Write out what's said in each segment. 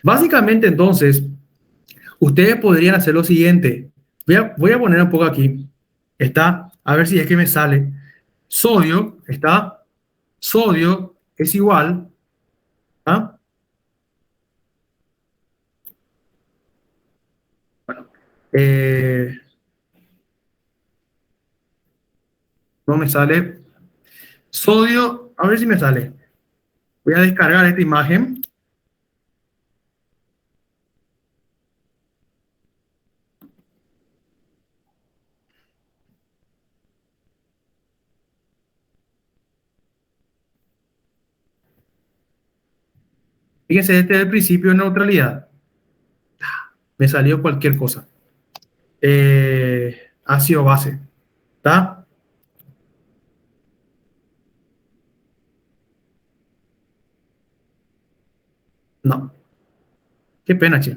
Básicamente, entonces, ustedes podrían hacer lo siguiente. Voy a poner un poco aquí. Está, a ver si es que me sale. Sodio, está. Sodio es igual a... Bueno, no me sale. Sodio, a ver si me sale. Voy a descargar esta imagen. Fíjense, este es el principio de neutralidad. Me salió cualquier cosa. Ácido base. ¿Está? No. Qué pena, che.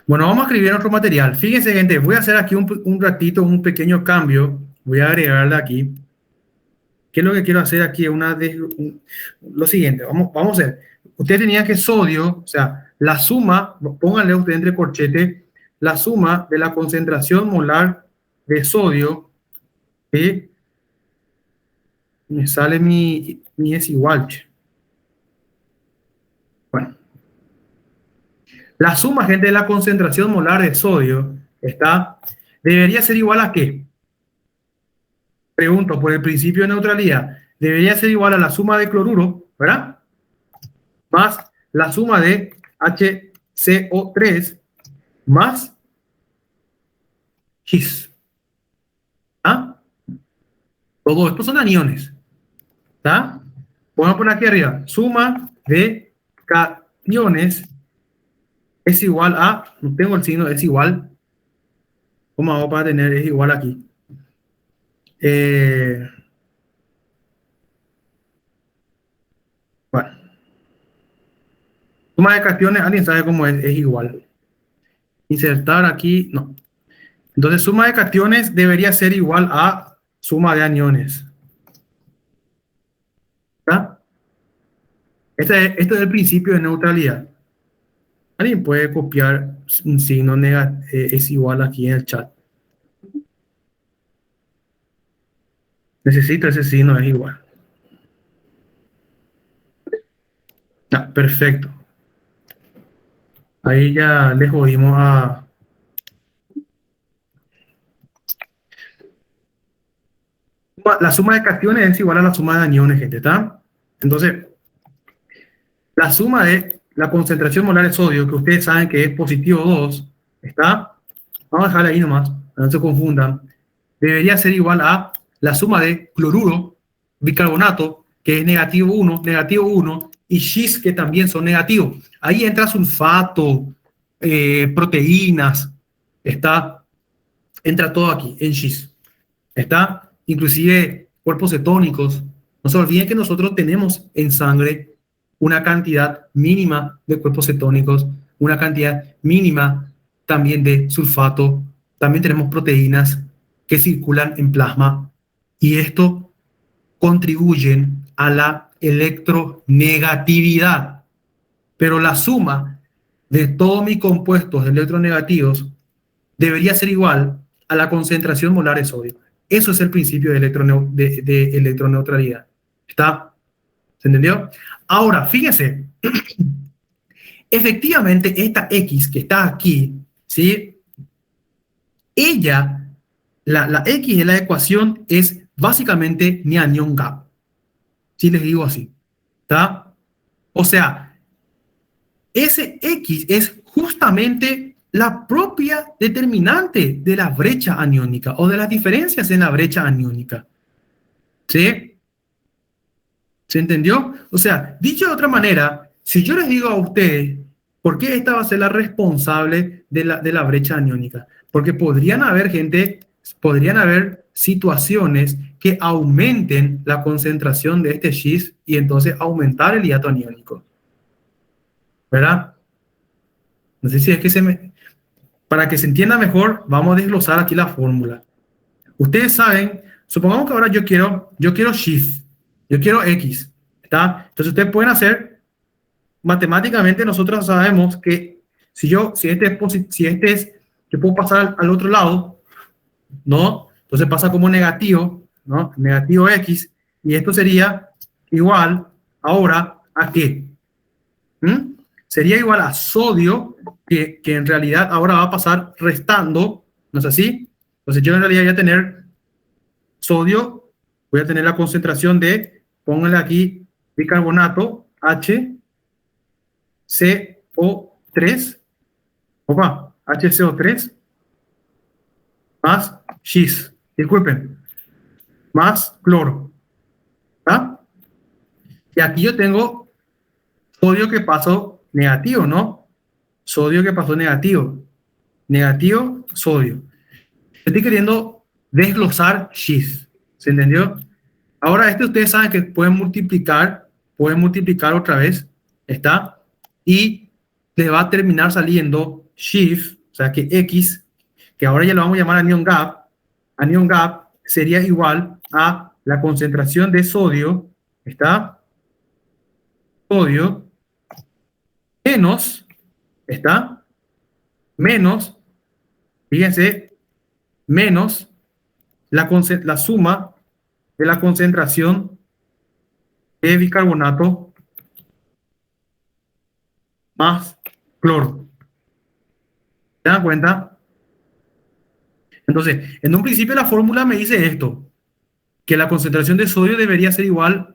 Bueno, vamos a escribir otro material. Fíjense, gente, voy a hacer aquí un ratito un pequeño cambio. Voy a agregarle aquí. ¿Qué es lo que quiero hacer aquí? Lo siguiente, vamos a ver. Usted tenía que sodio, o sea, la suma, pónganle usted entre corchetes, la suma de la concentración molar de sodio, que me sale mi es igual. Bueno, la suma, gente, de la concentración molar de sodio debería ser igual a ¿qué? Pregunto, por el principio de neutralidad, debería ser igual a la suma de cloruro, ¿verdad? Más la suma de HCO3 más His. ¿Ah? Todo esto son aniones. ¿Está? Vamos a poner aquí arriba. Suma de cationes es igual a, no tengo el signo, es igual. ¿Cómo hago para tener es igual aquí? Bueno. Suma de cationes, ¿alguien sabe cómo es? Es igual. Insertar aquí, no. Entonces, suma de cationes debería ser igual a suma de aniones. ¿Está? Este es el principio de neutralidad. Alguien puede copiar un signo es igual aquí en el chat. Necesito ese signo, es igual. Ah, perfecto. Ahí ya le jodimos a... La suma de cationes es igual a la suma de aniones, gente, ¿está? Entonces, la suma de la concentración molar de sodio, que ustedes saben que es positivo 2, ¿está? Vamos a dejarla ahí nomás, no se confundan. Debería ser igual a la suma de cloruro, bicarbonato, que es negativo 1, y His, que también son negativos. Ahí entra sulfato, proteínas, ¿está? Entra todo aquí, en His. ¿Está? Inclusive cuerpos cetónicos. No se olviden que nosotros tenemos en sangre una cantidad mínima de cuerpos cetónicos, una cantidad mínima también de sulfato, también tenemos proteínas que circulan en plasma y esto contribuyen a la electronegatividad. Pero la suma de todos mis compuestos electronegativos debería ser igual a la concentración molar de sodio. Eso es el principio de electroneutralidad. ¿Está? ¿Se entendió? Ahora, fíjese, efectivamente esta X que está aquí, ¿sí? Ella, la X de la ecuación es básicamente mi anión gap. Si les digo así. ¿Está? O sea, ese X es justamente la propia determinante de la brecha aniónica o de las diferencias en la brecha aniónica. ¿Sí? ¿Se entendió? O sea, dicho de otra manera, si yo les digo a ustedes, ¿por qué esta va a ser la responsable de la brecha aniónica? Porque podrían haber situaciones que aumenten la concentración de este His y entonces aumentar el hiato aniónico. ¿Verdad? No sé si es que para que se entienda mejor, vamos a desglosar aquí la fórmula. Ustedes saben, supongamos que ahora yo quiero His. Yo quiero X, ¿está? Entonces ustedes pueden hacer, matemáticamente nosotros sabemos que si este es, yo puedo pasar al otro lado, ¿no? Entonces pasa como negativo, ¿no? Negativo X, y esto sería igual ahora a ¿qué? Sería igual a sodio, que en realidad ahora va a pasar restando, ¿no es así? Entonces yo en realidad voy a tener sodio, voy a tener la concentración de, pónganle aquí, bicarbonato, HCO3, opa, HCO3, más X, disculpen, más cloro, ¿está? Y aquí yo tengo sodio que pasó negativo, ¿no? Sodio que pasó negativo. Negativo, sodio. Estoy queriendo desglosar X. ¿Se entendió? Ahora, ustedes saben que pueden multiplicar otra vez, ¿está? Y le va a terminar saliendo X, o sea que X, que ahora ya lo vamos a llamar anion gap sería igual a la concentración de sodio, ¿está? Sodio menos, ¿está? Menos, fíjense, menos la suma de la concentración de bicarbonato más cloro. ¿Se dan cuenta? Entonces, en un principio la fórmula me dice esto, que la concentración de sodio debería ser igual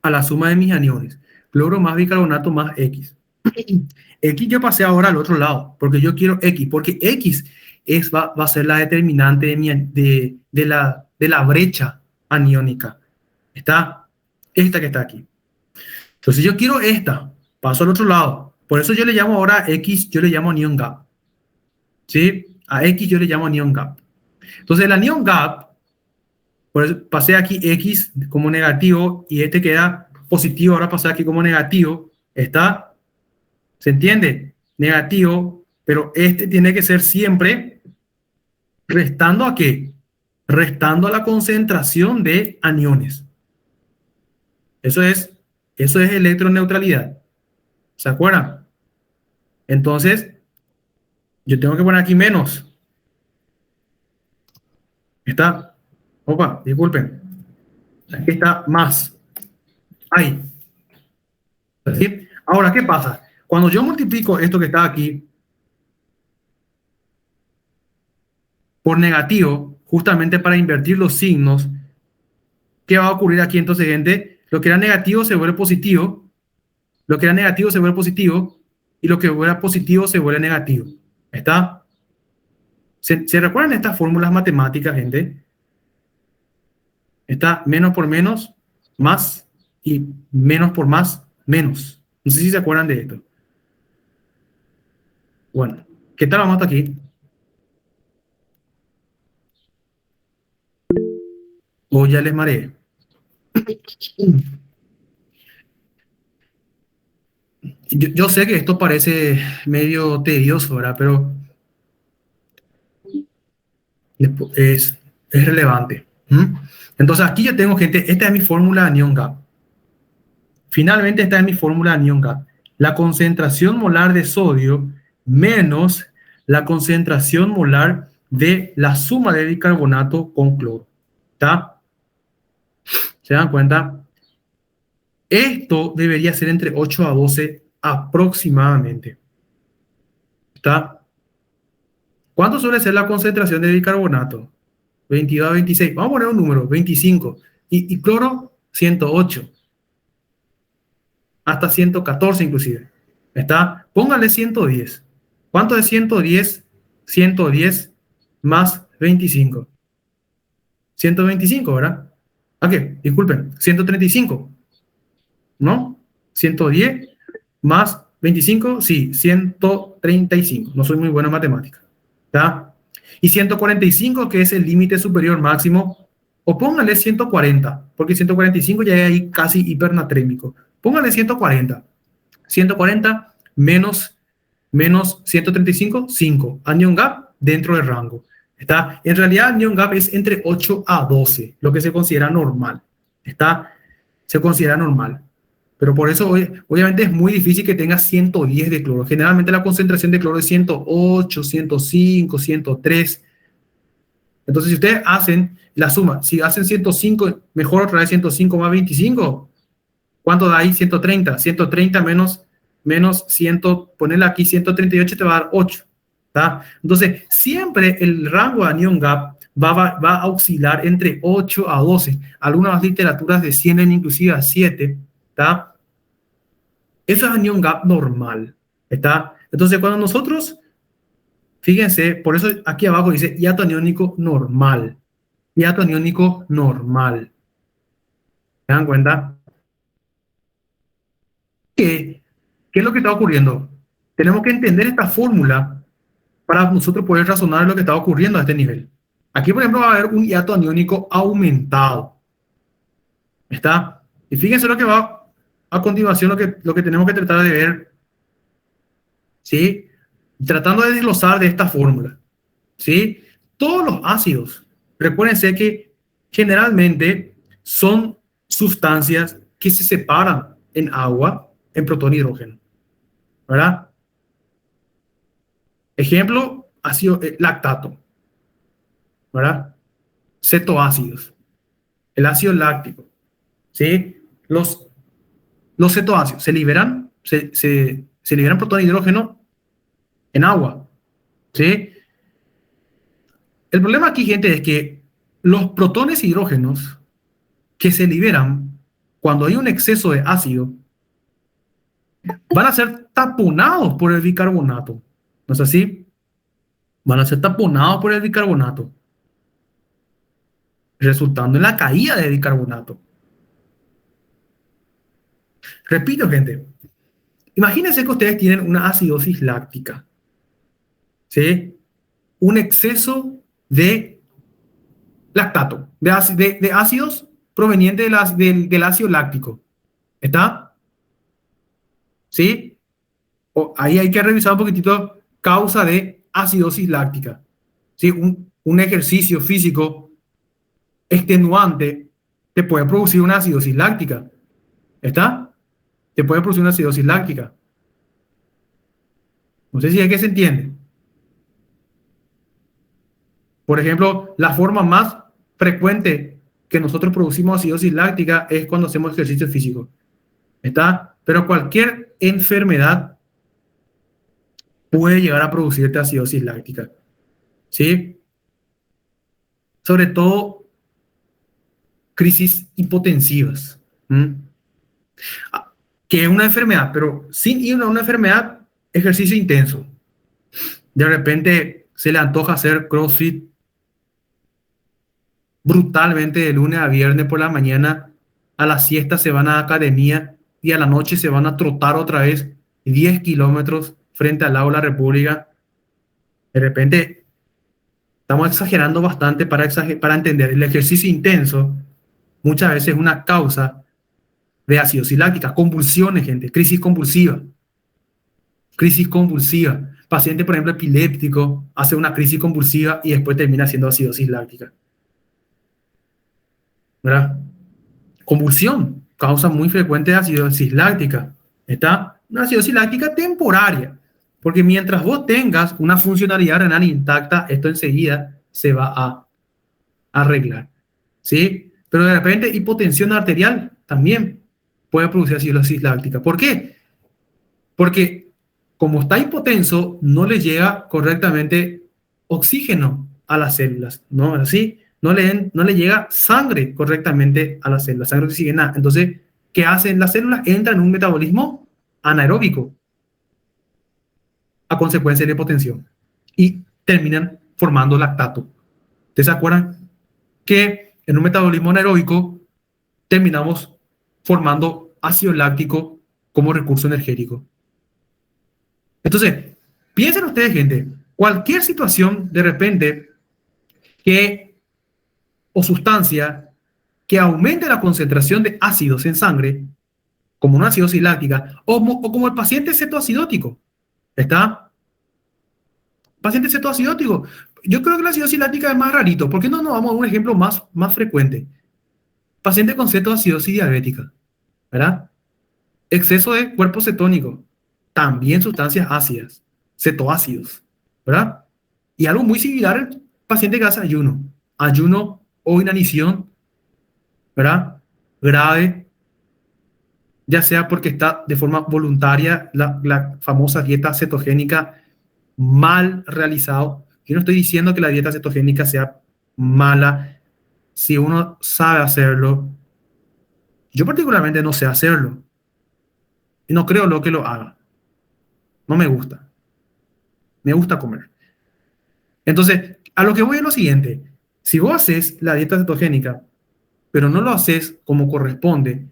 a la suma de mis aniones, cloro más bicarbonato más X. X yo pasé ahora al otro lado, porque yo quiero X, porque X va a ser la determinante de la brecha aniónica. Está esta que está aquí. Entonces yo quiero esta, paso al otro lado. Por eso yo le llamo ahora X, yo le llamo anion gap. ¿Sí? A X yo le llamo anion gap. Entonces el anion gap, por eso pasé aquí X como negativo y este queda positivo, ahora pasé aquí como negativo. ¿Está? ¿Se entiende? Negativo, pero este tiene que ser siempre restando ¿a qué? Restando a la concentración de aniones. Eso es electroneutralidad. ¿Se acuerdan? Entonces, yo tengo que poner aquí menos. Está, opa, disculpen. Aquí está más. Ahí. ¿Sí? Ahora, ¿qué pasa? Cuando yo multiplico esto que está aquí por negativo, justamente para invertir los signos, ¿qué va a ocurrir aquí entonces, gente? Lo que era negativo se vuelve positivo, lo que era negativo se vuelve positivo, y lo que era positivo se vuelve negativo. ¿Está? ¿Se recuerdan estas fórmulas matemáticas, gente? Está menos por menos, más, y menos por más, menos. No sé si se acuerdan de esto. Bueno, ¿qué tal vamos hasta aquí? O ya les mareé. Yo sé que esto parece medio tedioso, ¿verdad? Pero es relevante. Entonces aquí yo tengo, gente, esta es mi fórmula de anion gap. Finalmente esta es mi fórmula de anion gap. La concentración molar de sodio menos la concentración molar de la suma de bicarbonato con cloro. ¿Está? ¿Se dan cuenta? Esto debería ser entre 8 a 12 aproximadamente. ¿Está? ¿Cuánto suele ser la concentración de bicarbonato? 22 a 26. Vamos a poner un número, 25. Y cloro, 108. Hasta 114 inclusive. ¿Está? Póngale 110. ¿Cuánto es 110? 110 más 25. 125, ¿verdad? ¿A qué? Disculpen, 135. ¿No? 110 más 25, sí, 135. No soy muy bueno en matemática. ¿Está? Y 145, que es el límite superior máximo, o póngale 140, porque 145 ya es ahí casi hipernatrémico. Póngale 140. 140 menos 135, 5. Anion gap dentro del rango. ¿Está? En realidad, anion gap es entre 8 a 12, lo que se considera normal. ¿Está? se considera normal. Pero por eso, obviamente, es muy difícil que tenga 110 de cloro. Generalmente la concentración de cloro es 108, 105, 103. Entonces, si ustedes hacen la suma, si hacen 105, mejor otra vez 105 más 25, ¿cuánto da ahí? 130. 130 menos 100, ponerle aquí 138 te va a dar 8. ¿Tá? Entonces, siempre el rango de anion gap va a oscilar entre 8 a 12. Algunas literaturas descienden inclusive a 7. ¿Tá? Eso es anion gap normal. ¿Está? Entonces, cuando nosotros, fíjense, por eso aquí abajo dice hiato aniónico normal. Hiato aniónico normal. ¿Se dan cuenta? ¿Qué es lo que está ocurriendo? Tenemos que entender esta fórmula para nosotros poder razonar lo que está ocurriendo a este nivel. Aquí, por ejemplo, va a haber un hiato aniónico aumentado. ¿Está? Y fíjense lo que va a continuación, lo que tenemos que tratar de ver. ¿Sí? Tratando de desglosar de esta fórmula. ¿Sí? Todos los ácidos, recuérdense que generalmente son sustancias que se separan en agua, en protón y hidrógeno. ¿Verdad? Ejemplo, ácido lactato. ¿Verdad? Cetoácidos. El ácido láctico. ¿Sí? Los cetoácidos se liberan, se liberan protón e hidrógeno en agua. ¿Sí? El problema aquí, gente, es que los protones e hidrógenos que se liberan cuando hay un exceso de ácido van a ser taponados por el bicarbonato. ¿No es así? Van a ser taponados por el bicarbonato, resultando en la caída del bicarbonato. Repito, gente. Imagínense que ustedes tienen una acidosis láctica. ¿Sí? Un exceso de lactato, de ácidos provenientes del ácido láctico. ¿Está? ¿Sí? Ahí hay que revisar un poquitito causa de acidosis láctica. ¿Sí? Un ejercicio físico extenuante te puede producir una acidosis láctica. ¿Está? Te puede producir una acidosis láctica. No sé si es que se entiende. Por ejemplo, la forma más frecuente que nosotros producimos acidosis láctica es cuando hacemos ejercicio físico. ¿Está? Pero cualquier enfermedad puede llegar a producirte acidosis láctica. ¿Sí? Sobre todo crisis hipotensivas. Que es una enfermedad, pero sin ir a una enfermedad, ejercicio intenso. De repente se le antoja hacer CrossFit brutalmente de lunes a viernes por la mañana, a la siesta se van a la academia y a la noche se van a trotar otra vez 10 kilómetros frente al lago de la República. De repente estamos exagerando bastante para entender. El ejercicio intenso muchas veces es una causa de acidosis láctica, convulsiones, gente, crisis convulsiva. Crisis convulsiva. Paciente, por ejemplo, epiléptico, hace una crisis convulsiva y después termina haciendo acidosis láctica. ¿Verdad? Convulsión, causa muy frecuente de acidosis láctica. ¿Está? Una acidosis láctica temporaria. Porque mientras vos tengas una funcionalidad renal intacta, esto enseguida se va a arreglar. ¿Sí? Pero de repente hipotensión arterial también puede producir acidosis láctica. ¿Por qué? Porque como está hipotenso, no le llega correctamente oxígeno a las células, ¿no? Así, no le llega sangre correctamente a las células, sangre oxigenada. Entonces, ¿qué hacen las células? Entran en un metabolismo anaeróbico a consecuencia de la hipotensión y terminan formando lactato. ¿Ustedes se acuerdan que en un metabolismo anaeróbico terminamos formando ácido láctico como recurso energético? Entonces, piensen ustedes, gente, cualquier situación de repente o sustancia que aumente la concentración de ácidos en sangre, como una acidosis láctica, o como el paciente cetoacidótico. ¿Está? Paciente cetoacidótico. Yo creo que la acidosis láctica es más rarito. ¿Por qué no nos vamos a un ejemplo más frecuente? Paciente con cetoacidosis diabética. ¿verdad? Exceso de cuerpo cetónico, también sustancias ácidas, cetoácidos, ¿verdad? Y algo muy similar al paciente que hace ayuno o inanición, ¿verdad? Grave, ya sea porque está de forma voluntaria la famosa dieta cetogénica mal realizado. Yo no estoy diciendo que la dieta cetogénica sea mala si uno sabe hacerlo. Yo particularmente no sé hacerlo y no creo lo que lo haga. No me gusta. Me gusta comer. Entonces, a lo que voy es lo siguiente. Si vos haces la dieta cetogénica, pero no lo haces como corresponde,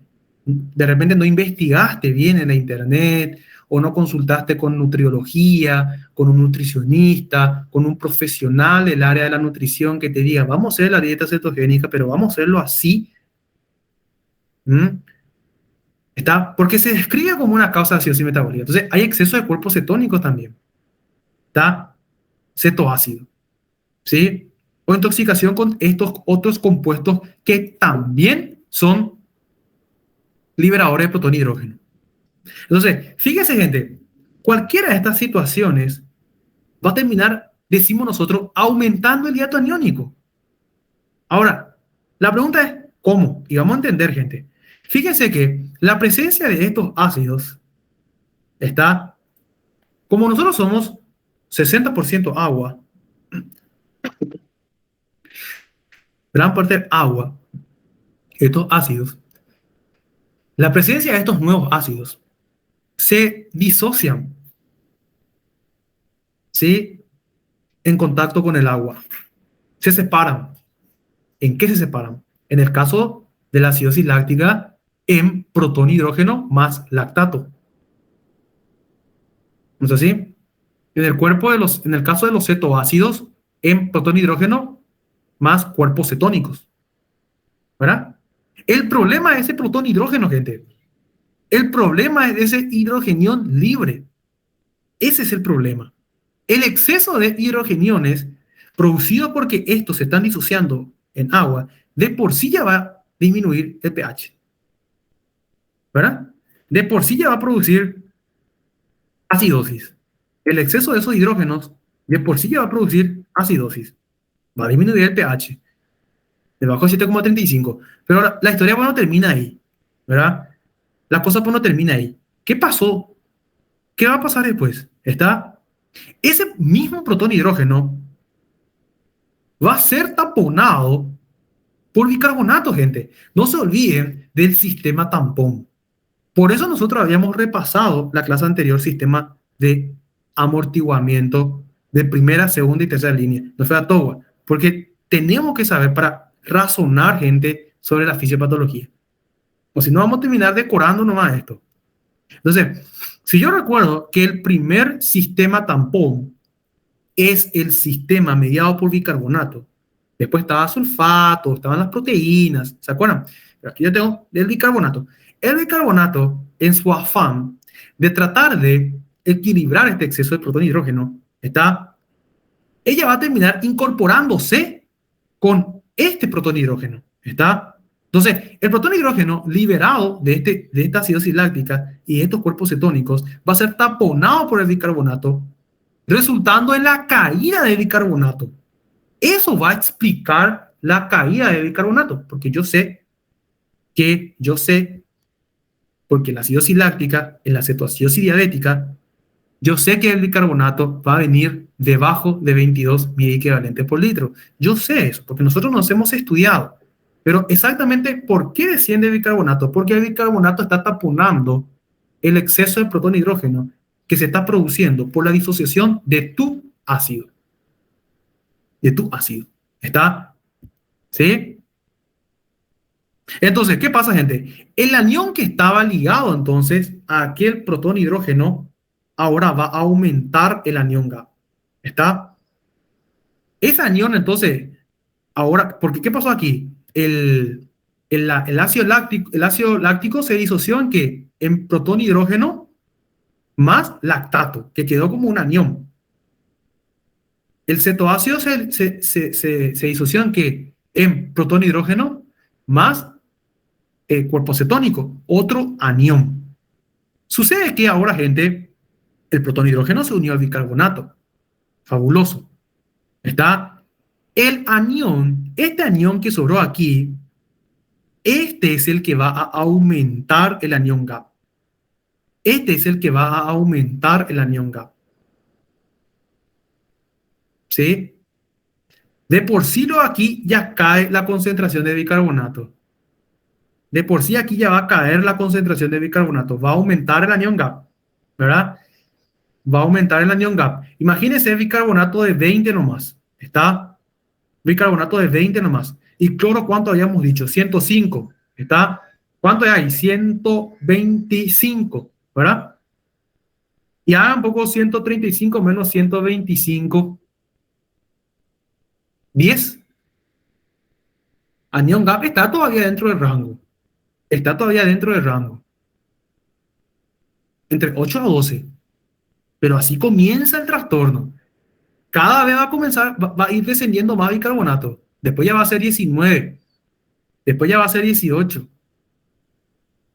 de repente no investigaste bien en la internet o no consultaste con nutriología, con un nutricionista, con un profesional del área de la nutrición que te diga, vamos a hacer la dieta cetogénica, pero vamos a hacerlo así. ¿Mm? ¿Está? Porque se describe como una causa de acidosis metabólica. Entonces, hay exceso de cuerpos cetónicos también. ¿Está? Cetoácido. ¿Sí? O intoxicación con estos otros compuestos que también son liberadores de protón y hidrógeno. Entonces, fíjese, gente, cualquiera de estas situaciones va a terminar, decimos nosotros, aumentando el hiato aniónico. Ahora, la pregunta es, ¿cómo? Y vamos a entender, gente. Fíjense que la presencia de estos ácidos está, como nosotros somos 60% agua, gran parte agua, estos ácidos, la presencia de estos nuevos ácidos se disocian, ¿sí? En contacto con el agua. Se separan. ¿En qué se separan? En el caso de la acidosis láctica, en protón hidrógeno más lactato. ¿No es así? En el caso de los cetoácidos, en protón hidrógeno más cuerpos cetónicos. ¿Verdad? El problema es ese protón hidrógeno, gente. El problema es ese hidrogenión libre. Ese es el problema. El exceso de hidrogeniones producido porque estos se están disociando en agua, de por sí ya va a disminuir el pH. ¿Verdad? De por sí ya va a producir acidosis. El exceso de esos hidrógenos de por sí ya va a producir acidosis. Va a disminuir el pH debajo de 7,35. Pero ahora, la historia pues no termina ahí. ¿Verdad? La cosa pues no termina ahí. ¿Qué pasó? ¿Qué va a pasar después? Está ese mismo protón hidrógeno va a ser taponado por bicarbonato, gente. No se olviden del sistema tampón. Por eso nosotros habíamos repasado la clase anterior, sistema de amortiguamiento de primera, segunda y tercera línea. No fue a TOGA, porque tenemos que saber para razonar, gente, sobre la fisiopatología. O si no, vamos a terminar decorando nomás esto. Entonces, si yo recuerdo que el primer sistema tampón es el sistema mediado por bicarbonato, después estaba sulfato, estaban las proteínas, ¿se acuerdan? Pero aquí ya tengo el bicarbonato. El bicarbonato, en su afán de tratar de equilibrar este exceso de protón y hidrógeno, ella va a terminar incorporándose con este protón y hidrógeno. Entonces, el protón y hidrógeno liberado de esta acidosis láctica y de estos cuerpos cetónicos va a ser taponado por el bicarbonato, resultando en la caída del bicarbonato. Eso va a explicar la caída del bicarbonato, porque porque la acidosis láctica, en la cetoacidosis diabética, yo sé que el bicarbonato va a venir debajo de 22 miliequivalentes por litro. Yo sé eso, porque nosotros nos hemos estudiado. Pero exactamente, ¿por qué desciende el bicarbonato? Porque el bicarbonato está taponando el exceso de protón e hidrógeno que se está produciendo por la disociación de tu ácido. De tu ácido. ¿Está? ¿Sí? Entonces, ¿qué pasa, gente? El anión que estaba ligado entonces a aquel protón hidrógeno, ahora va a aumentar el anión gap. ¿Está? Ese anión entonces, ahora, porque ¿qué pasó aquí? El ácido láctico se disoció en ¿qué? En protón hidrógeno más lactato, que quedó como un anión. El cetoácido se disoció en ¿qué? En protón hidrógeno más cuerpo cetónico, otro anión. Sucede que ahora, gente, el protonhidrógeno se unió al bicarbonato. Fabuloso. Está el anión, este anión que sobró aquí, este es el que va a aumentar el anión gap. Este es el que va a aumentar el anión gap. ¿Sí? De por sí aquí ya cae la concentración de bicarbonato. De por sí aquí ya va a caer la concentración de bicarbonato. Va a aumentar el anión gap. ¿Verdad? Va a aumentar el anión gap. Imagínense bicarbonato de 20 nomás. ¿Está? Bicarbonato de 20 nomás. ¿Y cloro cuánto habíamos dicho? 105. ¿Está? ¿Cuánto hay? 125. ¿Verdad? Y hagan un poco 135 menos 125. 10. Anión gap está todavía dentro del rango. Está todavía dentro del rango. Entre 8 a 12. Pero así comienza el trastorno. Cada vez va a comenzar, va a ir descendiendo más bicarbonato. Después ya va a ser 19. Después ya va a ser 18.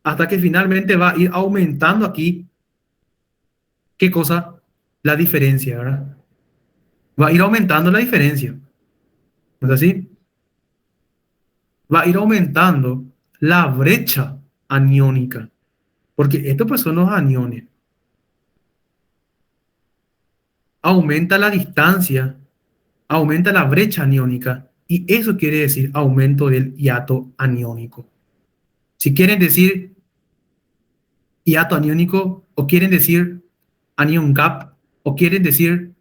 Hasta que finalmente va a ir aumentando aquí. ¿Qué cosa? La diferencia, ¿verdad? Va a ir aumentando la diferencia. ¿No es así? Va a ir aumentando la brecha aniónica. Porque estos pues son los aniones. Aumenta la distancia, aumenta la brecha aniónica. Y eso quiere decir aumento del hiato aniónico. Si quieren decir hiato aniónico, o quieren decir anion gap, o quieren decir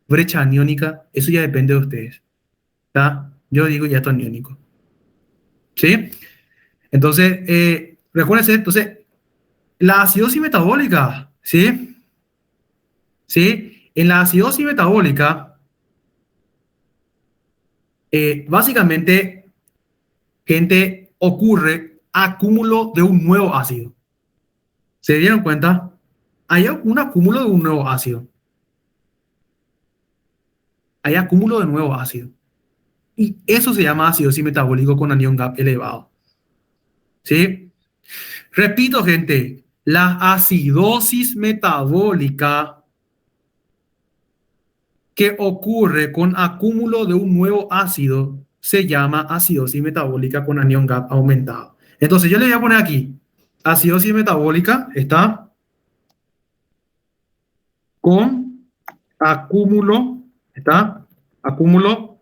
brecha aniónica, eso ya depende de ustedes. ¿Está? Yo digo hiato aniónico. ¿Sí? Entonces, recuérdense, entonces, la acidosis metabólica, ¿sí? ¿Sí? En la acidosis metabólica, básicamente, gente, ocurre acúmulo de un nuevo ácido. ¿Se dieron cuenta? Hay un acúmulo de un nuevo ácido. Hay acúmulo de nuevo ácido. Y eso se llama acidosis metabólico con anión gap elevado. ¿Sí? Repito, gente, la acidosis metabólica que ocurre con acúmulo de un nuevo ácido se llama acidosis metabólica con anión gap aumentado. Entonces yo le voy a poner aquí, acidosis metabólica está con acúmulo, está acúmulo,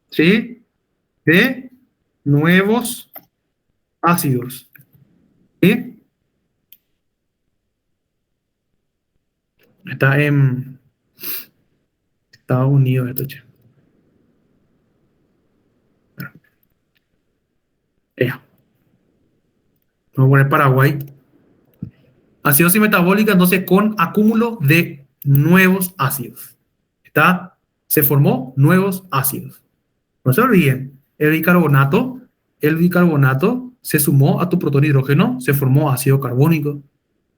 ¿sí? De nuevos ácidos. ¿Sí? Está en Estados Unidos, esto, che. Vamos a poner Paraguay. Acidosis metabólica, entonces, con acúmulo de nuevos ácidos. ¿Está? Se formó nuevos ácidos. No se olviden, el bicarbonato se sumó a tu protonhidrógeno, se formó ácido carbónico.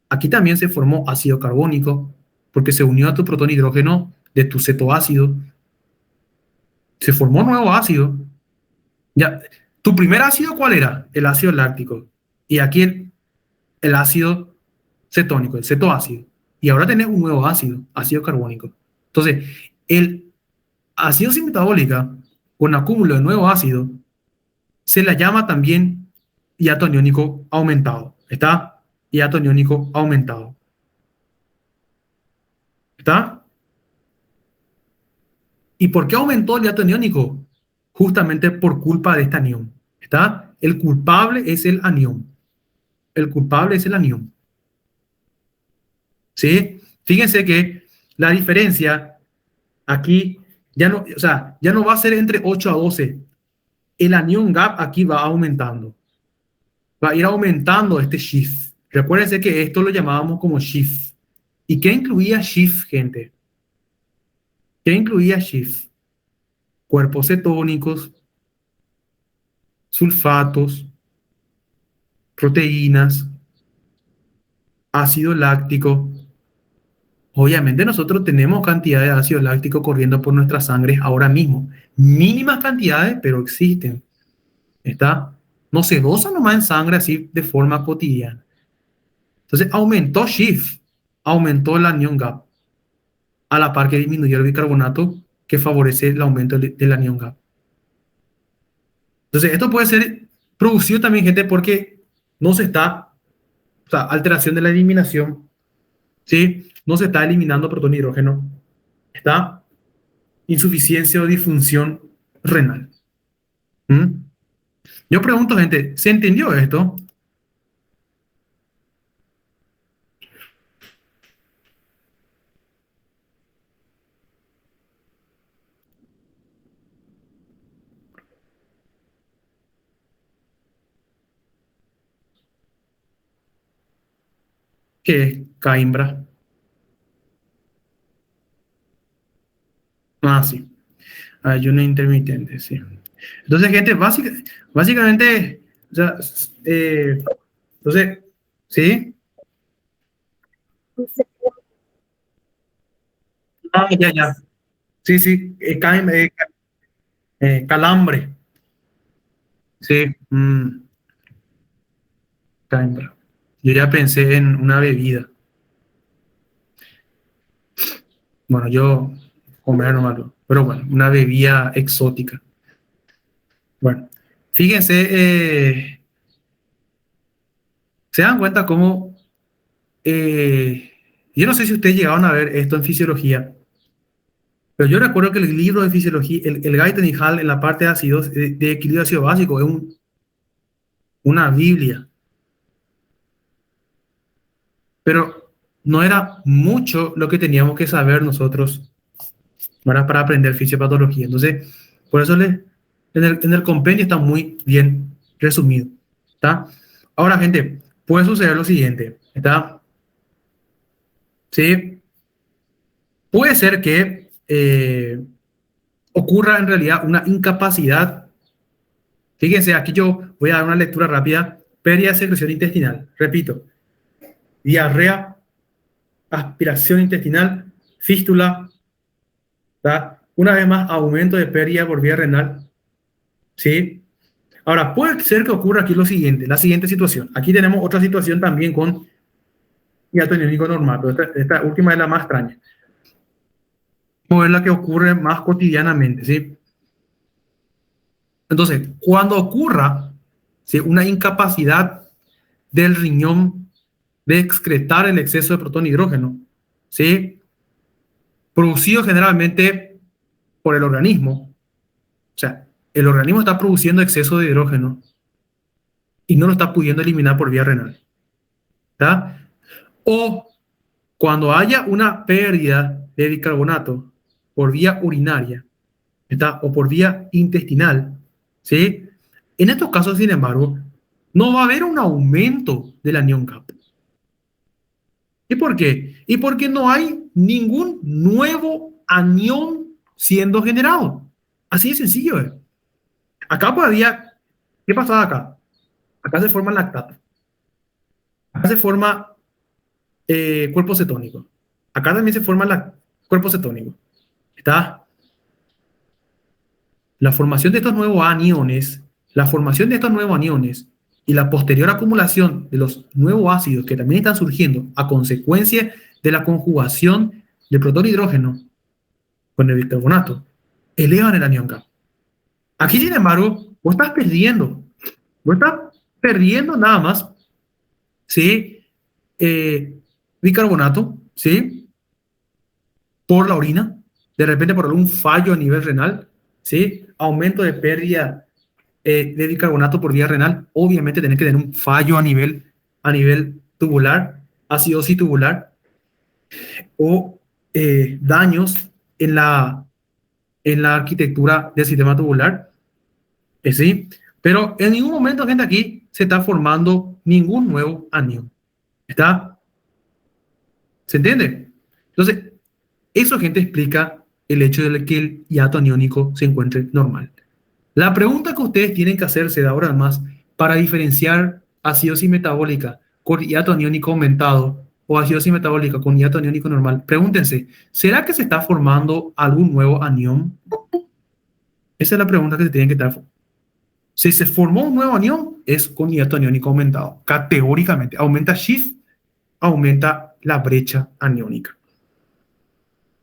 Aquí también se formó ácido carbónico, porque se unió a tu protonhidrógeno de tu cetoácido. Se formó nuevo ácido. Ya, ¿tu primer ácido cuál era? El ácido láctico. Y aquí el ácido cetónico, el cetoácido. Y ahora tenés un nuevo ácido, ácido carbónico. Entonces, el acidosis metabólica con acúmulo de nuevo ácido se la llama también hiato aniónico aumentado. ¿Está? Hiato aniónico aumentado. ¿Está? ¿Y por qué aumentó el hiato aniónico? Justamente por culpa de este anión. ¿Está? El culpable es el anión. El culpable es el anión. ¿Sí? Fíjense que la diferencia aquí ya no, o sea, ya no va a ser entre 8 a 12. El anión gap aquí va aumentando. Va a ir aumentando este shift. Recuérdense que esto lo llamábamos como shift. ¿Y qué incluía shift, gente? ¿Qué incluía shift? Cuerpos cetónicos, sulfatos, proteínas, ácido láctico. Obviamente nosotros tenemos cantidad de ácido láctico corriendo por nuestras sangres ahora mismo. Mínimas cantidades, pero existen. ¿Está? no se dosa nomás en sangre así de forma cotidiana. Entonces aumentó Schiff, aumentó el anión gap, a la par que disminuyó el bicarbonato, que favorece el aumento del anión gap. Entonces esto puede ser producido también, gente, porque no se está, o sea, alteración de la eliminación, ¿sí? No se está eliminando protón y hidrógeno, está insuficiencia o disfunción renal. ¿Mm? Yo pregunto, gente, ¿se entendió esto? ¿Qué es Coimbra? Ah, sí. Ayuno intermitente, sí. Entonces, gente, básicamente, o sea, entonces, ¿sí? Ah, ya, ya. Sí, sí, calambre. Sí, Coimbra. Yo ya pensé en una bebida. Bueno, yo comer nomás, pero bueno, una bebida exótica. Bueno, fíjense, se dan cuenta cómo, yo no sé si ustedes llegaron a ver esto en fisiología, pero yo recuerdo que el libro de fisiología, el Guyton y Hall en la parte de ácidos, de equilibrio ácido básico, es una Biblia, pero no era mucho lo que teníamos que saber nosotros, no era para aprender fisiopatología. Entonces, por eso en el compendio está muy bien resumido. ¿Está? Ahora, gente, puede suceder lo siguiente. ¿Está? Sí, puede ser que ocurra en realidad una incapacidad. Fíjense, aquí yo voy a dar una lectura rápida. Pérdida de secreción intestinal. Repito, diarrea, aspiración intestinal, fístula, ¿tá? Una vez más, aumento de pérdida por vía renal. ¿Sí? Ahora, puede ser que ocurra aquí lo siguiente, la siguiente situación. Aquí tenemos otra situación también con hiato atónico normal, pero esta última es la más extraña. Es la que ocurre más cotidianamente, ¿sí? Entonces, cuando ocurra, ¿sí?, una incapacidad del riñón de excretar el exceso de protón e hidrógeno, ¿sí?, producido generalmente por el organismo, o sea, el organismo está produciendo exceso de hidrógeno y no lo está pudiendo eliminar por vía renal, ¿está? O cuando haya una pérdida de bicarbonato por vía urinaria, ¿está?, o por vía intestinal, ¿sí? En estos casos, sin embargo, no va a haber un aumento del anión CAP. ¿Y por qué? Y porque no hay ningún nuevo anión siendo generado. Así de sencillo, ¿eh? Acá todavía, ¿qué pasaba acá? Acá se forma lactato. Acá se forma cuerpo cetónico. Acá también se forma cuerpo cetónico. ¿Está? La formación de estos nuevos aniones, la formación de estos nuevos aniones y la posterior acumulación de los nuevos ácidos que también están surgiendo a consecuencia de la conjugación de protón e hidrógeno con el bicarbonato elevan el anión K. Aquí, sin embargo, vos estás perdiendo nada más, ¿sí?, bicarbonato, ¿sí?, por la orina, de repente por algún fallo a nivel renal, ¿sí?, aumento de pérdida de bicarbonato por vía renal, obviamente tenés que tener un fallo a nivel tubular, acidosis tubular, o daños en la arquitectura del sistema tubular, ¿sí? Pero en ningún momento, gente, aquí se está formando ningún nuevo anión. ¿Está? ¿Se entiende? Entonces, eso, gente, explica el hecho de que el hiato aniónico se encuentre normal. La pregunta que ustedes tienen que hacerse de ahora en más para diferenciar acidosis metabólica con hiato aniónico aumentado o acidosis metabólica con hiato aniónico normal, pregúntense, ¿será que se está formando algún nuevo anión? Esa es la pregunta que se tienen que estar. Si se formó un nuevo anión, es con hiato aniónico aumentado. Categóricamente. Aumenta Schiff, aumenta la brecha aniónica.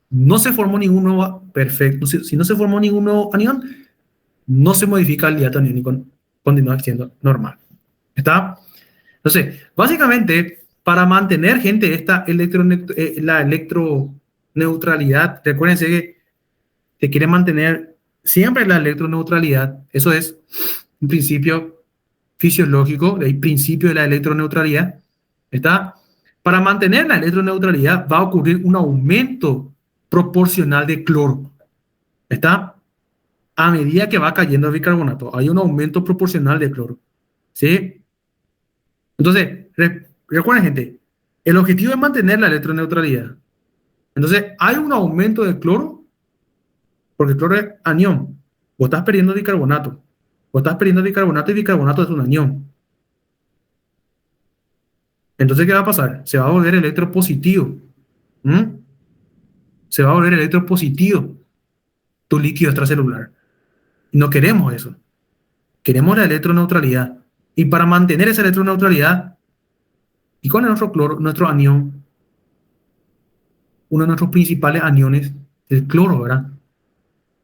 No se formó ningún nuevo, perfecto. Si no se formó ningún nuevo anión, no se modifica el hiato aniónico, continúa siendo normal. ¿Está? Entonces, básicamente, para mantener, gente, la electroneutralidad, recuérdense que se quiere mantener siempre la electroneutralidad. Eso es un principio fisiológico, el principio de la electroneutralidad. ¿Está? Para mantener la electroneutralidad va a ocurrir un aumento proporcional de cloro. ¿Está? A medida que va cayendo el bicarbonato, hay un aumento proporcional de cloro. ¿Sí? Entonces, recuerden, gente, el objetivo es mantener la electroneutralidad. Entonces, hay un aumento de cloro, porque el cloro es anión. Vos estás perdiendo bicarbonato. Vos estás perdiendo bicarbonato y bicarbonato es un anión. Entonces, ¿qué va a pasar? Se va a volver electropositivo. Se va a volver electropositivo tu líquido extracelular. No queremos eso. Queremos la electroneutralidad. Y para mantener esa electroneutralidad, y con nuestro cloro, nuestro anión, uno de nuestros principales aniones, el cloro, ¿verdad?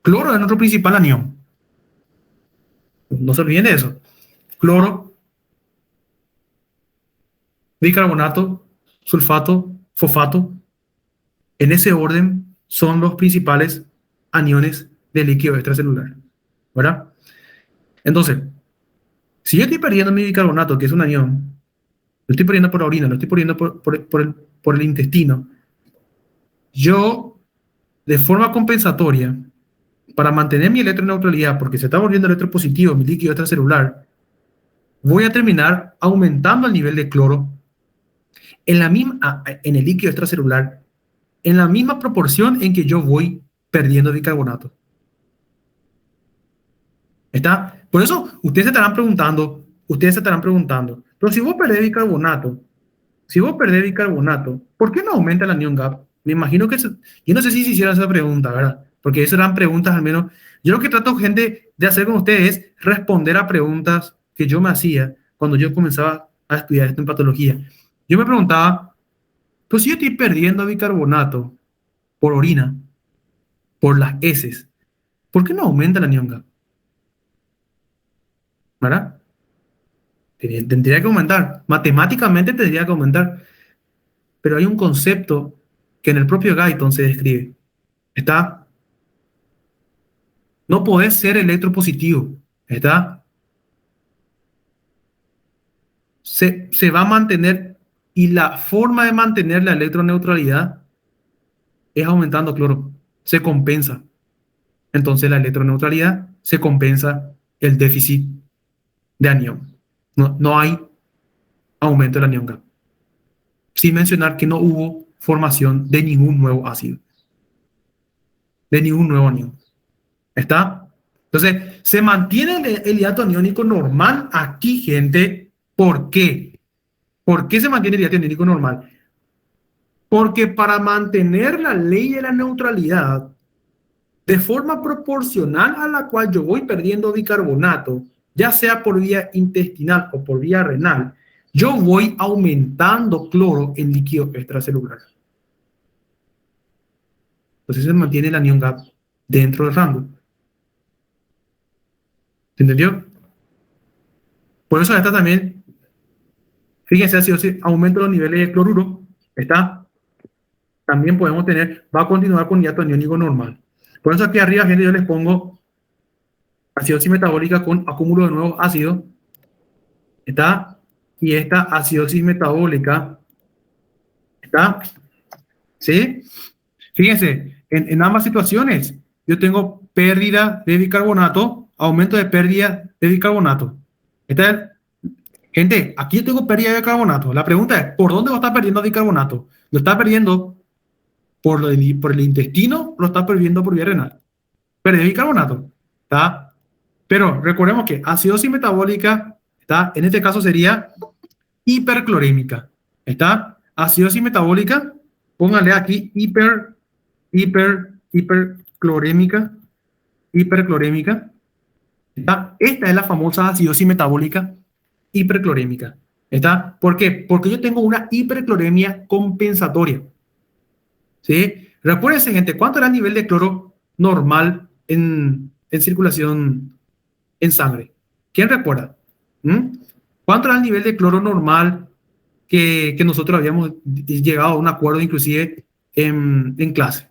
Cloro es nuestro principal anión. No se olviden de eso. Cloro, bicarbonato, sulfato, fosfato. En ese orden son los principales aniones del líquido extracelular, ¿verdad? Entonces, si yo estoy perdiendo mi bicarbonato, que es un anión, lo estoy perdiendo por la orina, lo estoy perdiendo por el intestino, yo, de forma compensatoria, para mantener mi electroneutralidad, porque se está volviendo electropositivo mi líquido extracelular, voy a terminar aumentando el nivel de cloro en el líquido extracelular en la misma proporción en que yo voy perdiendo bicarbonato. ¿Está? Por eso ustedes se estarán preguntando, pero si vos perdés bicarbonato, ¿por qué no aumenta el anión gap? Me imagino que yo no sé si se hicieron esa pregunta, ¿verdad? Porque esas eran preguntas al menos. Yo lo que trato, gente, de hacer con ustedes es responder a preguntas que yo me hacía cuando yo comenzaba a estudiar esto en patología. Yo me preguntaba, pues si yo estoy perdiendo bicarbonato por orina, por las heces, ¿por qué no aumenta el anión gap? ¿Verdad? Tendría que aumentar. Matemáticamente tendría que aumentar. Pero hay un concepto que en el propio Guyton se describe. ¿Está? No podés ser electropositivo. ¿Está? Se va a mantener, y la forma de mantener la electroneutralidad es aumentando cloro. Se compensa. Entonces la electroneutralidad se compensa el déficit de anión. No hay aumento del anión gap. Sin mencionar que no hubo formación de ningún nuevo ácido. De ningún nuevo anión. ¿Está? Entonces, se mantiene el hiato aniónico normal aquí, gente. ¿Por qué? ¿Por qué se mantiene el hiato aniónico normal? Porque para mantener la ley de la neutralidad, de forma proporcional a la cual yo voy perdiendo bicarbonato, ya sea por vía intestinal o por vía renal, yo voy aumentando cloro en líquido extracelular. Entonces se mantiene el anión gap dentro del rango. ¿Se entendió? Por eso esta también, fíjense, si aumento los niveles de cloruro, ¿está? También podemos va a continuar con hiato aniónico normal. Por eso aquí arriba, gente, yo les pongo acidosis metabólica con acúmulo de nuevos ácidos, ¿está? Y esta acidosis metabólica, ¿está? ¿Sí? Fíjense, en ambas situaciones, yo tengo pérdida de bicarbonato, aumento de pérdida de bicarbonato. Gente, aquí yo tengo pérdida de bicarbonato. La pregunta es, ¿por dónde va a estar perdiendo bicarbonato? ¿Lo está perdiendo por el intestino o lo está perdiendo por vía renal? Perder bicarbonato, ¿está? Pero recordemos que acidosis metabólica, ¿está? En este caso sería hiperclorémica, ¿está? Acidosis metabólica, pónganle aquí hiperclorémica, ¿está? Esta es la famosa acidosis metabólica hiperclorémica. ¿Está? ¿Por qué? Porque yo tengo una hipercloremia compensatoria. ¿Sí? Recuérdense, gente, ¿cuánto era el nivel de cloro normal en circulación en sangre? ¿Quién recuerda? ¿Mm? ¿Cuánto era el nivel de cloro normal que nosotros habíamos llegado a un acuerdo inclusive en clase?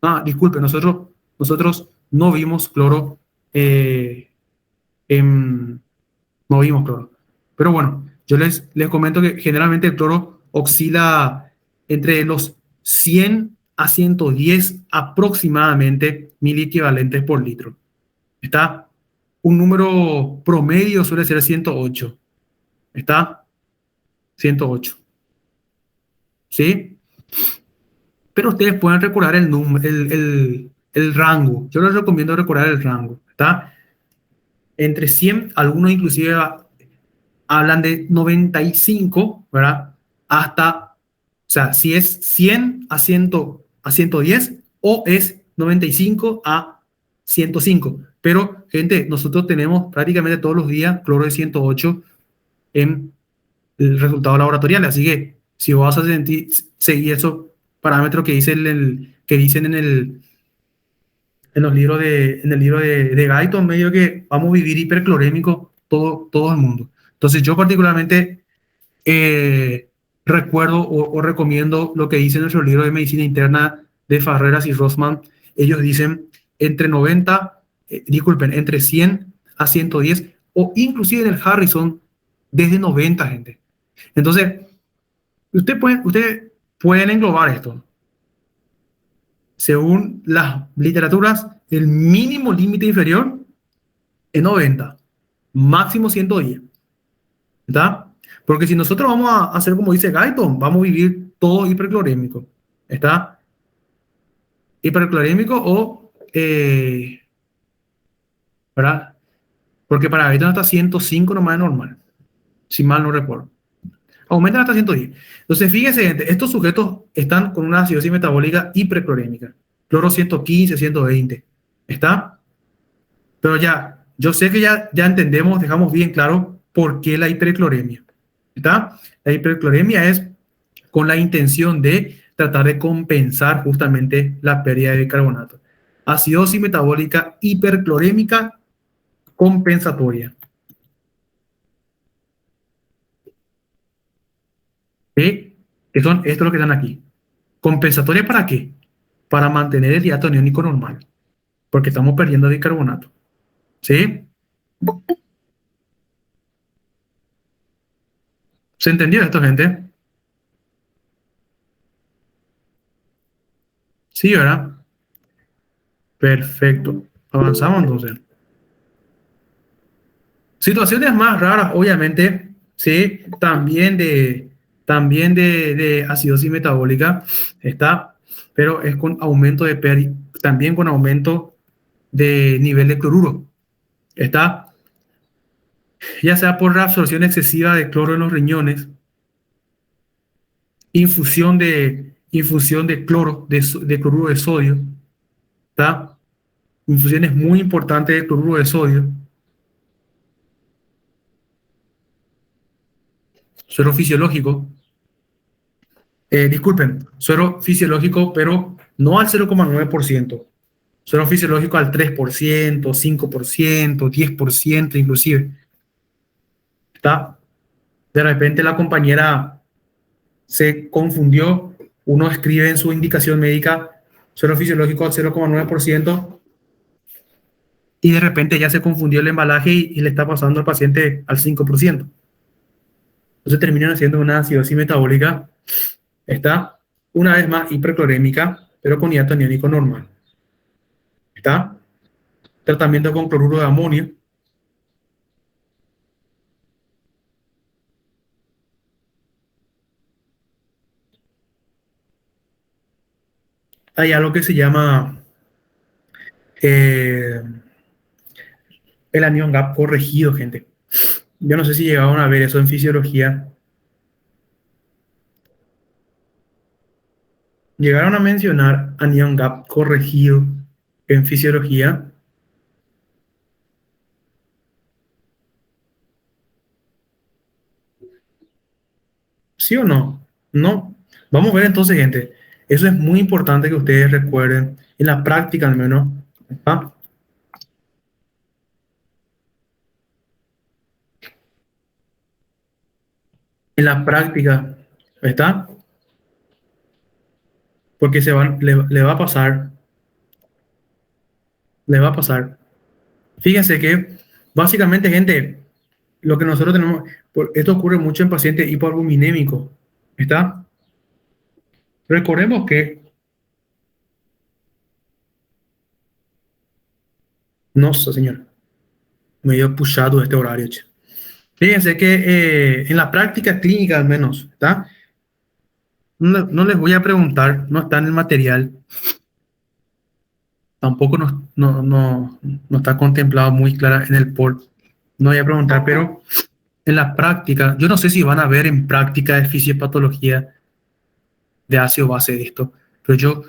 Ah, disculpe, nosotros no vimos cloro, eh, en- no vimos cloro. Pero bueno, yo les comento que generalmente el cloro oscila entre los 100 a 110 aproximadamente mil equivalentes por litro. ¿Está? Un número promedio suele ser 108. ¿Está? 108. ¿Sí? Pero ustedes pueden recordar el número, el rango. Yo les recomiendo recordar el rango. ¿Está? Entre 100, algunos inclusive hablan de 95, ¿verdad? Hasta, o sea, si es 100 a 100 a 110 o es 95 a 105. Pero, gente, nosotros tenemos prácticamente todos los días cloro de 108 en el resultado laboratorial. Así que si vos vas a seguir esos parámetros que dicen, que dicen en los libros en el libro de Guyton, medio que vamos a vivir hiperclorémico todo el mundo. Entonces yo particularmente recuerdo o recomiendo lo que dice nuestro libro de medicina interna de Farreras y Rossman. Ellos dicen entre 90, disculpen, entre 100 a 110 o inclusive en el Harrison desde 90, gente. Entonces, ustedes pueden englobar esto. Según las literaturas, el mínimo límite inferior es 90, máximo 110. ¿Está? Porque si nosotros vamos a hacer como dice Guyton, vamos a vivir todo hiperclorémico. ¿Está? Hiperclorémico o, ¿verdad? Porque para Guyton hasta 105 nomás es normal, si mal no recuerdo. Aumentan hasta 110. Entonces, fíjense, gente, estos sujetos están con una acidosis metabólica hiperclorémica. Cloro 115, 120. ¿Está? Pero ya, yo sé que ya entendemos, dejamos bien claro por qué la hipercloremia. ¿Está? La hipercloremia es con la intención de tratar de compensar justamente la pérdida de bicarbonato. Acidosis metabólica hiperclorémica compensatoria. ¿Sí? Que son estos los que están aquí. ¿Compensatoria para qué? Para mantener el hiato aniónico normal, porque estamos perdiendo bicarbonato. ¿Sí? ¿Se entendió esto, gente? Sí, ¿verdad? Perfecto. Avanzamos entonces. Situaciones más raras, obviamente, sí, también de acidosis metabólica está, pero es con aumento de también con aumento de nivel de cloruro. Está, ya sea por reabsorción excesiva de cloro en los riñones, infusión de cloro, de cloruro de sodio, está, infusiones muy importantes de cloruro de sodio, suero fisiológico. Disculpen, suero fisiológico, pero no al 0,9%. Suero fisiológico al 3%, 5%, 10% inclusive. ¿Está? De repente la compañera se confundió. Uno escribe en su indicación médica suero fisiológico al 0,9% y de repente ya se confundió el embalaje y le está pasando al paciente al 5%. Entonces terminan haciendo una acidosis metabólica. Está una vez más hiperclorémica, pero con hiato aniónico normal. ¿Está? Tratamiento con cloruro de amonio. Hay algo que se llama eh, el anión gap corregido, gente. Yo no sé si llegaron a ver eso en fisiología. Llegaron a mencionar anión gap corregido en fisiología. ¿Sí o no? No. Vamos a ver entonces, gente. Eso es muy importante que ustedes recuerden, en la práctica al menos. ¿Está? En la práctica, ¿está? Porque le va a pasar, le va a pasar. Fíjense que, básicamente, gente, lo que nosotros tenemos, esto ocurre mucho en pacientes hipoalbuminémicos, ¿está? Recordemos que, no sé, señor, medio pushado este horario, che. Fíjense que en la práctica clínica al menos, ¿está? No, no les voy a preguntar, no está en el material, tampoco no está contemplado muy clara en el POR. No voy a preguntar, pero en la práctica, yo no sé si van a ver en práctica de fisiopatología de ácido base de esto, pero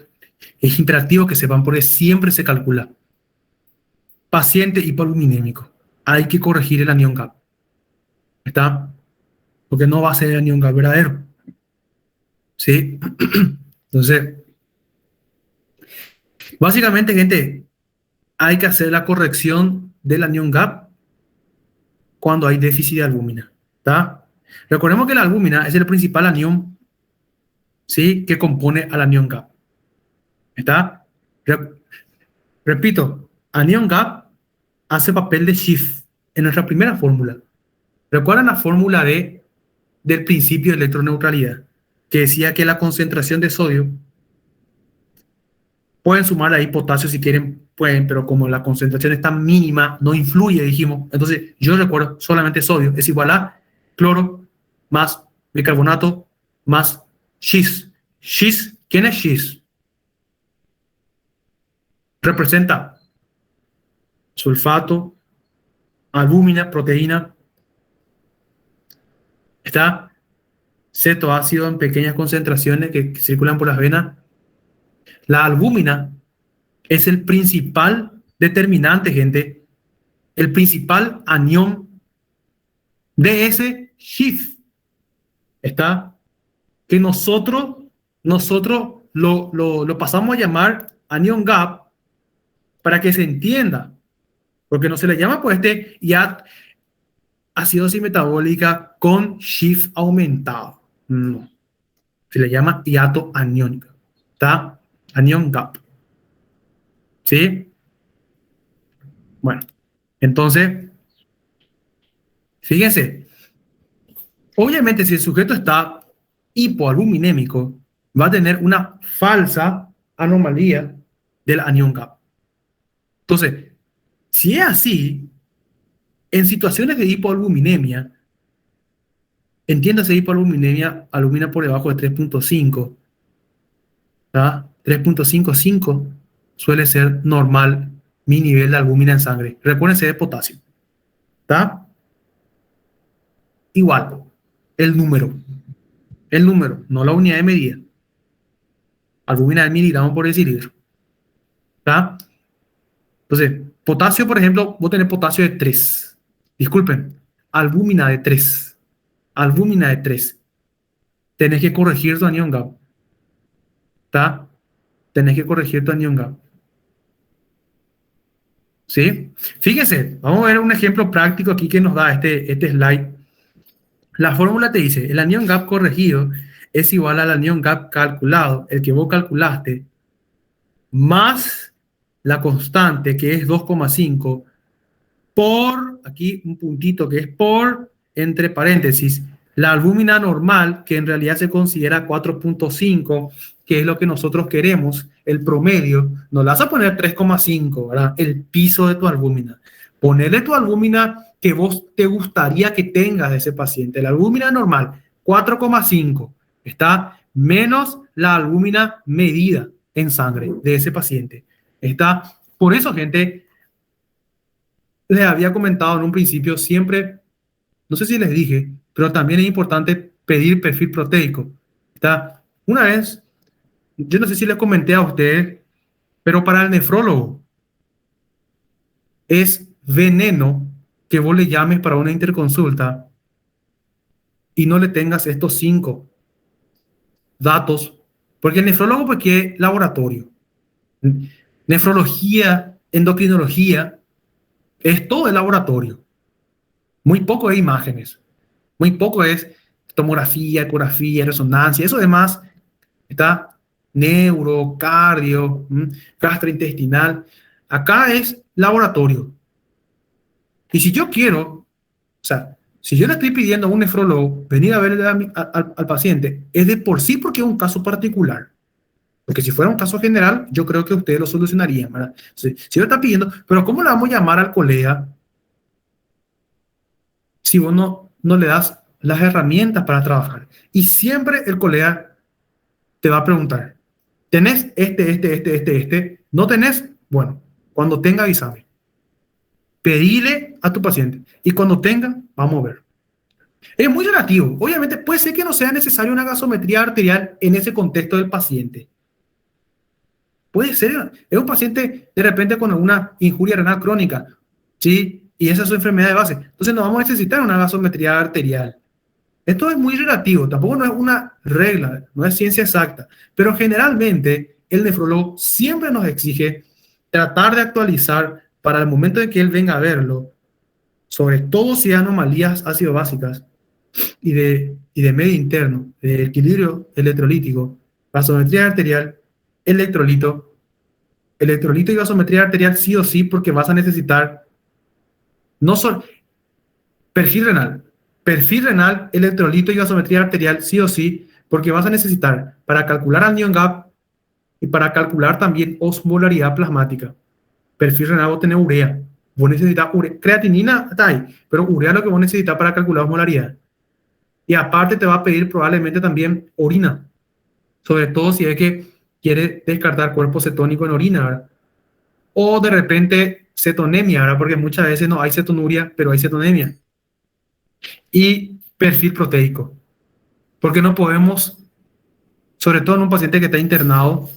es imperativo que sepan porque siempre se calcula. Paciente hipoaluminémico, hay que corregir el anión gap, ¿está? Porque no va a ser el anión gap verdadero, ¿sí? Entonces, básicamente, gente, hay que hacer la corrección del anión gap cuando hay déficit de albúmina, ¿está? Recordemos que la albúmina es el principal anión, ¿sí?, que compone al anión gap, ¿está? Re- Repito, anión gap hace papel de Schiff en nuestra primera fórmula. ¿Recuerdan la fórmula del principio de electroneutralidad? Que decía que la concentración de sodio, pueden sumar ahí potasio si quieren, pueden, pero como la concentración está mínima, no influye, dijimos. Entonces, yo recuerdo solamente sodio es igual a cloro más bicarbonato más Schis. Schis, ¿quién es Schis? Representa sulfato, albúmina, proteína, está cetoácido en pequeñas concentraciones que circulan por las venas. La albúmina es el principal determinante, gente, el principal anión de ese Schiff. Está que nosotros lo pasamos a llamar anion gap para que se entienda, porque no se le llama pues ya acidosis metabólica con Schiff aumentado, no, se le llama hiato aniónico, ¿está? Anion gap, ¿sí? Bueno, entonces, fíjense, obviamente si el sujeto está hipoalbuminémico, va a tener una falsa anomalía del anion gap. Entonces, si es así, en situaciones de hipoalbuminemia, entiéndase hipoalbuminemia, albumina por debajo de 3.5, ¿tá? 3.55 suele ser normal mi nivel de albúmina en sangre. Recuérdense de potasio, ¿está? Igual, el número, no la unidad de medida. Albúmina de miligramos por decilitro, ¿está? Entonces, potasio, por ejemplo, vos tenés potasio de 3. Disculpen, albúmina de 3. Albúmina de 3. Tenés que corregir tu anión gap, ¿está? Tenés que corregir tu anión gap. ¿Sí? Fíjese, vamos a ver un ejemplo práctico aquí que nos da este slide. La fórmula te dice, el anión gap corregido es igual al anión gap calculado, el que vos calculaste, más la constante que es 2,5 por, aquí un puntito que es por, entre paréntesis, la albúmina normal, que en realidad se considera 4.5, que es lo que nosotros queremos, el promedio, no le vas a poner 3,5, ¿verdad? El piso de tu albúmina. Ponerle tu albúmina que vos te gustaría que tengas de ese paciente. La albúmina normal, 4,5, está menos la albúmina medida en sangre de ese paciente. Está, por eso, gente, les había comentado en un principio, siempre, no sé si les dije, pero también es importante pedir perfil proteico. Está, una vez, yo no sé si les comenté a ustedes, pero para el nefrólogo es veneno que vos le llames para una interconsulta y no le tengas estos 5 datos, porque el nefrólogo pues quiere laboratorio. Nefrología, endocrinología, es todo el laboratorio. Muy poco de imágenes, muy poco es tomografía, ecografía, resonancia, eso demás está neuro, cardio, gastrointestinal. Acá es laboratorio. Y si yo quiero, o sea, si yo le estoy pidiendo a un nefrólogo venir a ver al paciente, es de por sí porque es un caso particular. Porque si fuera un caso general, yo creo que ustedes lo solucionarían, ¿verdad? Si yo está pidiendo, pero ¿cómo le vamos a llamar al colega si vos no le das las herramientas para trabajar? Y siempre el colega te va a preguntar, ¿tenés este? ¿No tenés? Bueno, cuando tenga, avísame. Pedile a tu paciente. Y cuando tenga, vamos a ver. Es muy relativo. Obviamente puede ser que no sea necesaria una gasometría arterial en ese contexto del paciente. Puede ser. Es un paciente de repente con alguna injuria renal crónica, ¿sí? Y esa es su enfermedad de base. Entonces no vamos a necesitar una gasometría arterial. Esto es muy relativo. Tampoco no es una regla, no es ciencia exacta. Pero generalmente el nefrólogo siempre nos exige tratar de actualizar para el momento en que él venga a verlo, sobre todo si hay anomalías ácido-básicas y de medio interno, de equilibrio electrolítico, gasometría arterial, electrolito, electrolito y gasometría arterial sí o sí, porque vas a necesitar no solo perfil renal, electrolito y gasometría arterial sí o sí, porque vas a necesitar para calcular anion gap y para calcular también osmolaridad plasmática. Perfil renal vos tenés urea, vos necesitas urea, creatinina está ahí, pero urea es lo que vos necesitas para calcular osmolaridad. Y aparte te va a pedir probablemente también orina, sobre todo si es que quiere descartar cuerpo cetónico en orina, ¿verdad? O de repente cetonemia, ¿verdad? Porque muchas veces no hay cetonuria, pero hay cetonemia. Y perfil proteico, porque no podemos, sobre todo en un paciente que está internado,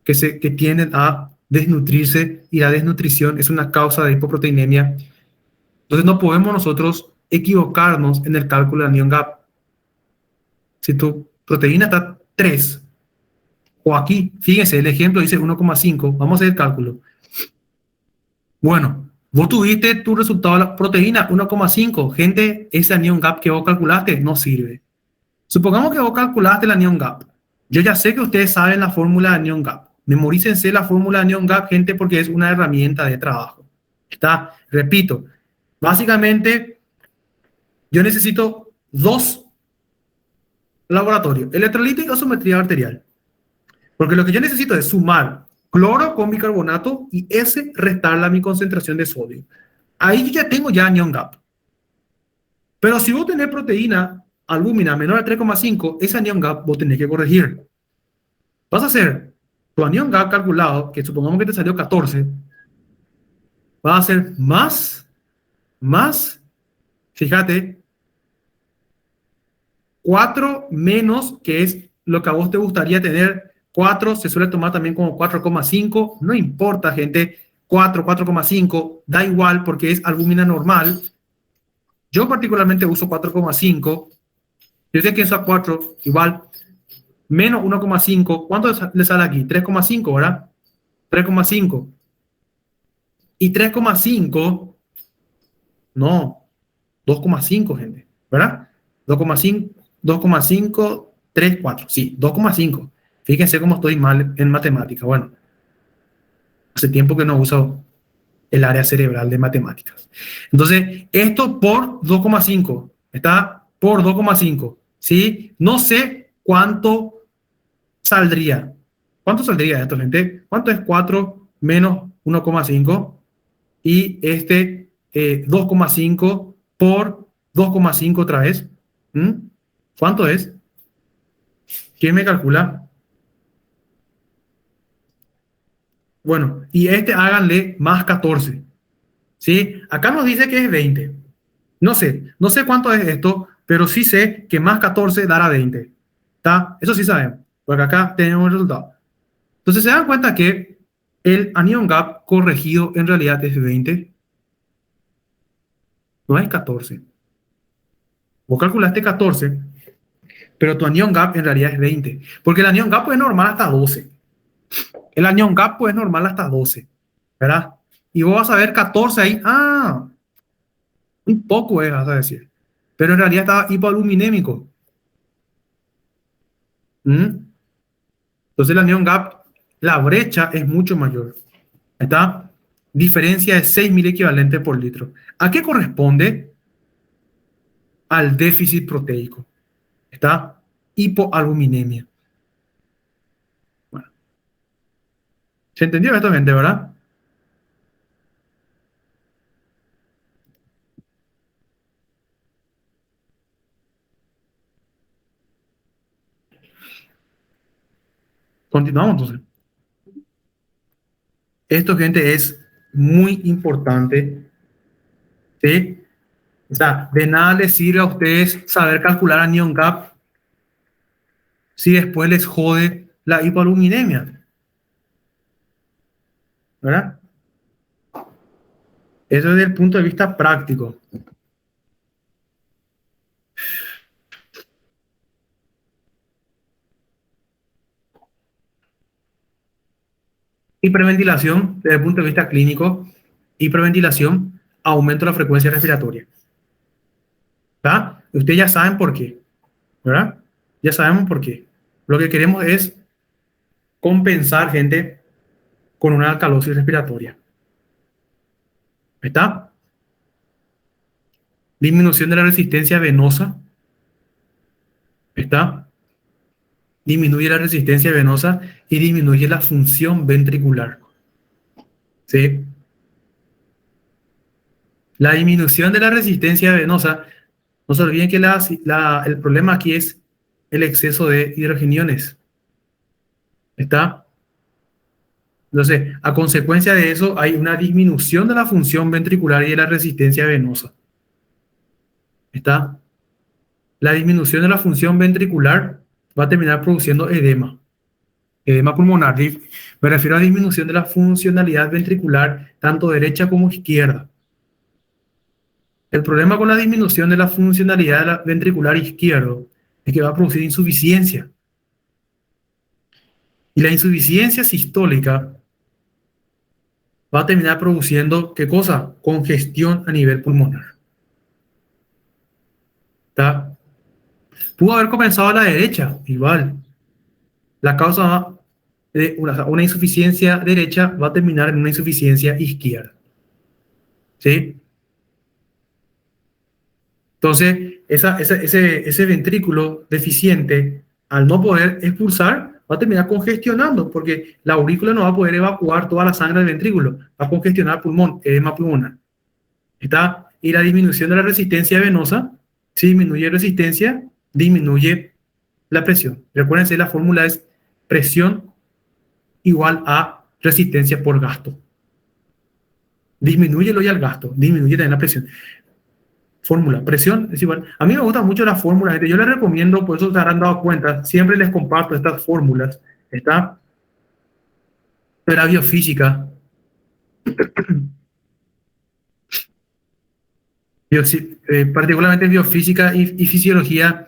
que tienden a desnutrirse, y la desnutrición es una causa de hipoproteinemia. Entonces no podemos nosotros equivocarnos en el cálculo de anion gap. Si tu proteína está 3, o aquí, fíjense, el ejemplo dice 1,5, vamos a hacer el cálculo. Bueno, vos tuviste tu resultado de la proteína 1,5, gente, ese anion gap que vos calculaste no sirve. Supongamos que vos calculaste el anion gap. Yo ya sé que ustedes saben la fórmula de anion gap. Memorícense la fórmula de anion gap, gente, porque es una herramienta de trabajo. Está, repito, básicamente yo necesito dos laboratorios, electrolito y gasometría arterial. Porque lo que yo necesito es sumar cloro con bicarbonato y ese restarle a mi concentración de sodio. Ahí yo ya tengo ya anion gap. Pero si vos tenés proteína albúmina menor a 3,5, ese anion gap vos tenés que corregir. Vas a hacer tu anion gap calculado, que supongamos que te salió 14, va a ser más, fíjate, 4 menos, que es lo que a vos te gustaría tener. 4 se suele tomar también como 4,5, no importa, gente, 4, 4,5, da igual porque es albúmina normal. Yo particularmente uso 4,5, yo sé que usa 4, igual, menos 1,5, ¿cuánto le sale aquí? 3,5, ¿verdad? 3,5. Y 3,5, no, 2,5, gente, ¿verdad? 2,5, 2,5, 3, 4, sí, 2,5. Fíjense cómo estoy mal en matemática. Bueno, hace tiempo que no uso el área cerebral de matemáticas. Entonces, esto por 2,5, está por 2,5, ¿sí? No sé cuánto saldría. ¿Cuánto saldría esto, gente? ¿Cuánto es 4 menos 1,5? Y este 2,5 por 2,5 otra vez. ¿Cuánto es? ¿Quién me calcula? Bueno, y este háganle más 14. ¿Sí? Acá nos dice que es 20. No sé cuánto es esto, pero sí sé que más 14 dará 20. ¿Está? Eso sí sabemos, porque acá tenemos el resultado. Entonces se dan cuenta que el anion gap corregido en realidad es 20, no es 14. Vos calculaste 14, pero tu anion gap en realidad es 20, porque el anion gap es normal hasta 12. El anion gap es normal hasta 12, ¿verdad? Y vos vas a ver 14 ahí, un poco vas a decir, pero en realidad está hipoaluminémico. ¿Mm? Entonces el anion gap, la brecha es mucho mayor. ¿Está? Diferencia de 6.000 equivalentes por litro. ¿A qué corresponde? Al déficit proteico. ¿Está? Hipoaluminemia. Bueno, ¿se entendió esto, gente, verdad? Continuamos entonces. Esto, gente, es muy importante. ¿Sí? O sea, de nada les sirve a ustedes saber calcular anion gap si después les jode la hipoaluminemia. ¿Verdad? Eso desde el punto de vista práctico. Hiperventilación, desde el punto de vista clínico, hiperventilación, aumento de la frecuencia respiratoria. ¿Verdad? Ustedes ya saben por qué, ¿verdad? Ya sabemos por qué. Lo que queremos es compensar, gente, con una alcalosis respiratoria. ¿Está? Disminución de la resistencia venosa. ¿Está? Disminuye la resistencia venosa y disminuye la función ventricular. ¿Sí? La disminución de la resistencia venosa, no se olviden que el problema aquí es el exceso de hidrogeniones. ¿Está? Entonces, a consecuencia de eso, hay una disminución de la función ventricular y de la resistencia venosa. ¿Está? La disminución de la función ventricular va a terminar produciendo edema. Edema pulmonar. Me refiero a disminución de la funcionalidad ventricular, tanto derecha como izquierda. El problema con la disminución de la funcionalidad ventricular izquierdo es que va a producir insuficiencia. Y la insuficiencia sistólica va a terminar produciendo, ¿qué cosa? Congestión a nivel pulmonar. ¿Está? Pudo haber comenzado a la derecha, igual. La causa de una insuficiencia derecha va a terminar en una insuficiencia izquierda. ¿Sí? Entonces, ese ventrículo deficiente, al no poder expulsar, va a terminar congestionando, porque la aurícula no va a poder evacuar toda la sangre del ventrículo, va a congestionar el pulmón, edema pulmonar. ¿Está? Y la disminución de la resistencia venosa, si disminuye resistencia, disminuye la presión. Recuérdense, la fórmula es presión igual a resistencia por gasto. Disminúyelo ya el gasto, disminuye también la presión. Fórmula, presión es igual. A mí me gustan mucho las fórmulas, yo les recomiendo, por eso se habrán dado cuenta, siempre les comparto estas fórmulas. Está de la biofísica, particularmente biofísica y fisiología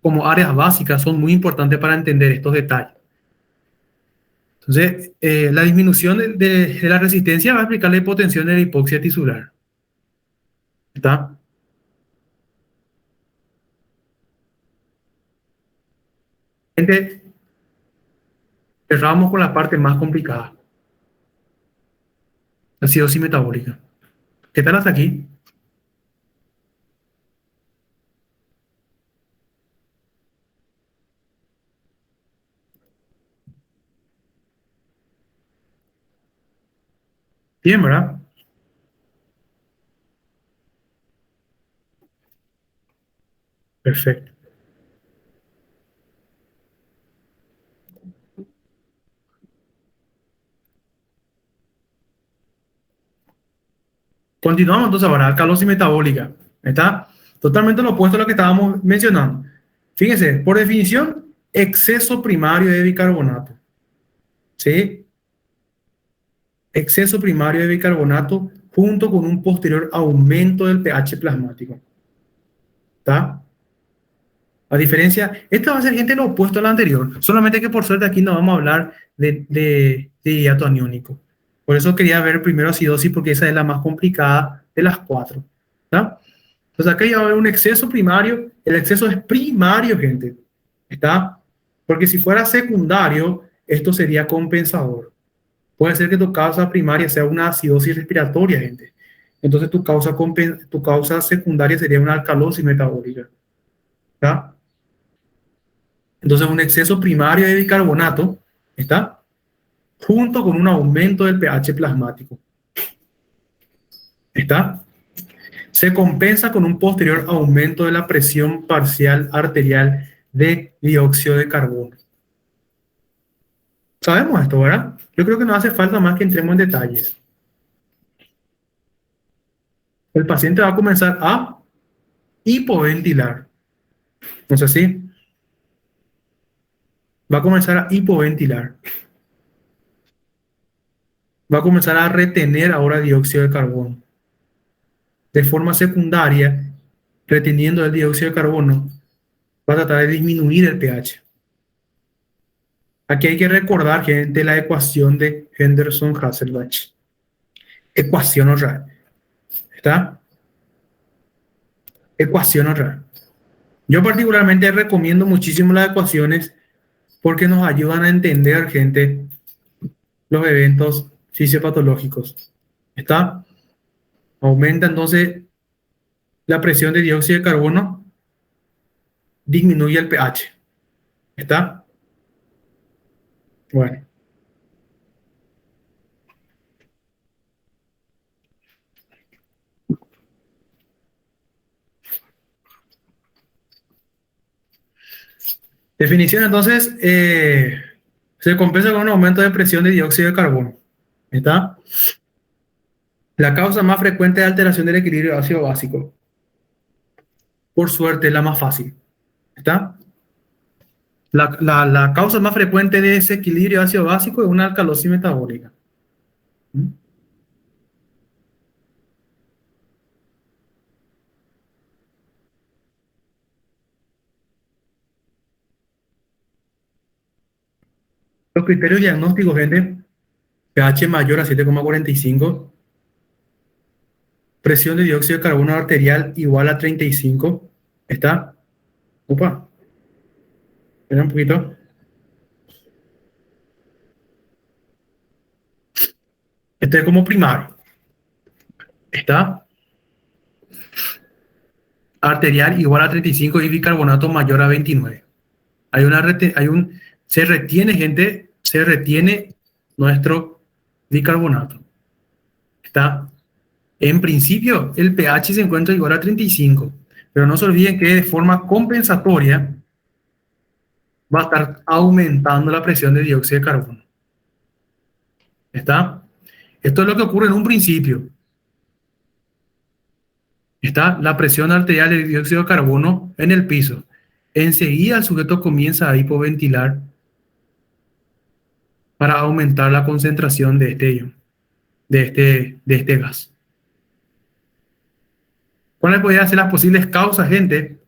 como áreas básicas son muy importantes para entender estos detalles. Entonces, la disminución de la resistencia va a explicar la hipotensión de la hipoxia tisular. ¿Está? Gente, cerramos con la parte más complicada, la acidosis metabólica. ¿Qué tal hasta aquí? Bien, ¿verdad? Perfecto. Continuamos entonces ahora, alcalosis metabólica. ¿Está? Totalmente lo opuesto a lo que estábamos mencionando. Fíjense, por definición, exceso primario de bicarbonato. ¿Sí? Exceso primario de bicarbonato junto con un posterior aumento del pH plasmático. ¿Está? A diferencia, esto va a ser, gente, lo opuesto a lo anterior, solamente que por suerte aquí no vamos a hablar de hiato aniónico. Por eso quería ver primero acidosis, porque esa es la más complicada de las cuatro. ¿Está? Entonces acá ya va a haber un exceso primario. El exceso es primario, gente. ¿Está? Porque si fuera secundario, esto sería compensador. Puede ser que tu causa primaria sea una acidosis respiratoria, gente. Entonces tu causa secundaria sería una alcalosis metabólica. ¿Está? Entonces un exceso primario de bicarbonato, ¿está? Junto con un aumento del pH plasmático. ¿Está? Se compensa con un posterior aumento de la presión parcial arterial de dióxido de carbono. Sabemos esto, ¿verdad? Yo creo que no hace falta más que entremos en detalles. El paciente va a comenzar a hipoventilar. No sé si va a comenzar a hipoventilar. Va a comenzar a retener ahora dióxido de carbono. De forma secundaria, reteniendo el dióxido de carbono, va a tratar de disminuir el pH. Aquí hay que recordar, gente, la ecuación de Henderson-Hasselbalch. Ecuación otra. ¿Está? Ecuación otra. Yo particularmente recomiendo muchísimo las ecuaciones porque nos ayudan a entender, gente, los eventos fisiopatológicos. ¿Está? Aumenta entonces la presión de dióxido de carbono, disminuye el pH. ¿Está? Bueno. Definición entonces, se compensa con un aumento de presión de dióxido de carbono. ¿Está? La causa más frecuente de alteración del equilibrio ácido básico. Por suerte es la más fácil. ¿Está? La causa más frecuente de desequilibrio ácido básico es una alcalosis metabólica. ¿Mm? Los criterios diagnósticos, gente, pH mayor a 7,45, presión de dióxido de carbono arterial igual a 35. ¿Está? Opa, espera un poquito. Este es como primario. ¿Está? Arterial igual a 35 y bicarbonato mayor a 29. Se retiene, gente, se retiene nuestro bicarbonato. ¿Está? En principio, el pH se encuentra igual a 35, pero no se olviden que de forma compensatoria va a estar aumentando la presión de dióxido de carbono. ¿Está? Esto es lo que ocurre en un principio. Está la presión arterial de dióxido de carbono en el piso. Enseguida el sujeto comienza a hipoventilar para aumentar la concentración de este ion, de este gas. ¿Cuáles podrían ser las posibles causas, gente?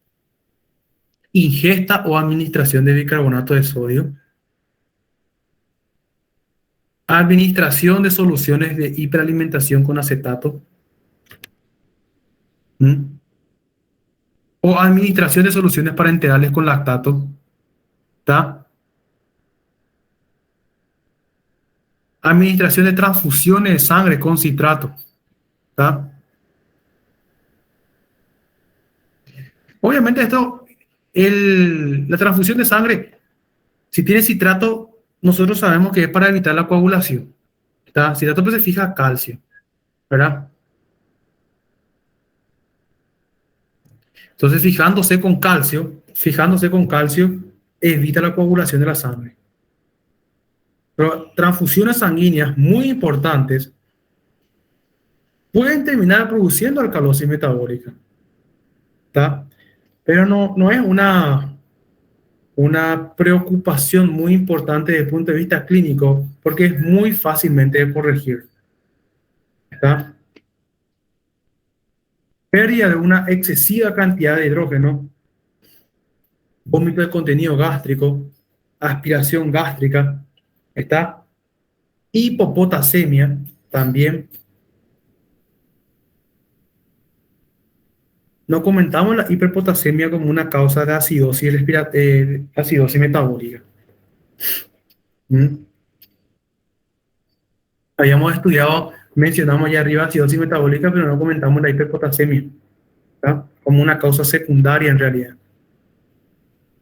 Ingesta o administración de bicarbonato de sodio. Administración de soluciones de hiperalimentación con acetato. ¿Mm? O administración de soluciones parenterales con lactato. ¿Está? Administración de transfusiones de sangre con citrato. ¿Está? Obviamente la transfusión de sangre, si tiene citrato, nosotros sabemos que es para evitar la coagulación. ¿Está? Citrato pues se fija a calcio, ¿verdad? Entonces fijándose con calcio, evita la coagulación de la sangre. Pero transfusiones sanguíneas muy importantes pueden terminar produciendo alcalosis metabólica. ¿Está? Pero no es una preocupación muy importante desde el punto de vista clínico, porque es muy fácilmente de corregir. ¿Está? Pérdida de una excesiva cantidad de hidrógeno vómito de contenido gástrico, aspiración gástrica, ¿está? Hipopotasemia también. No comentamos la hiperpotasemia como una causa de acidosis, acidosis metabólica. ¿Mm? Habíamos estudiado, mencionamos ya arriba acidosis metabólica, pero no comentamos la hiperpotasemia, ¿tá? Como una causa secundaria en realidad.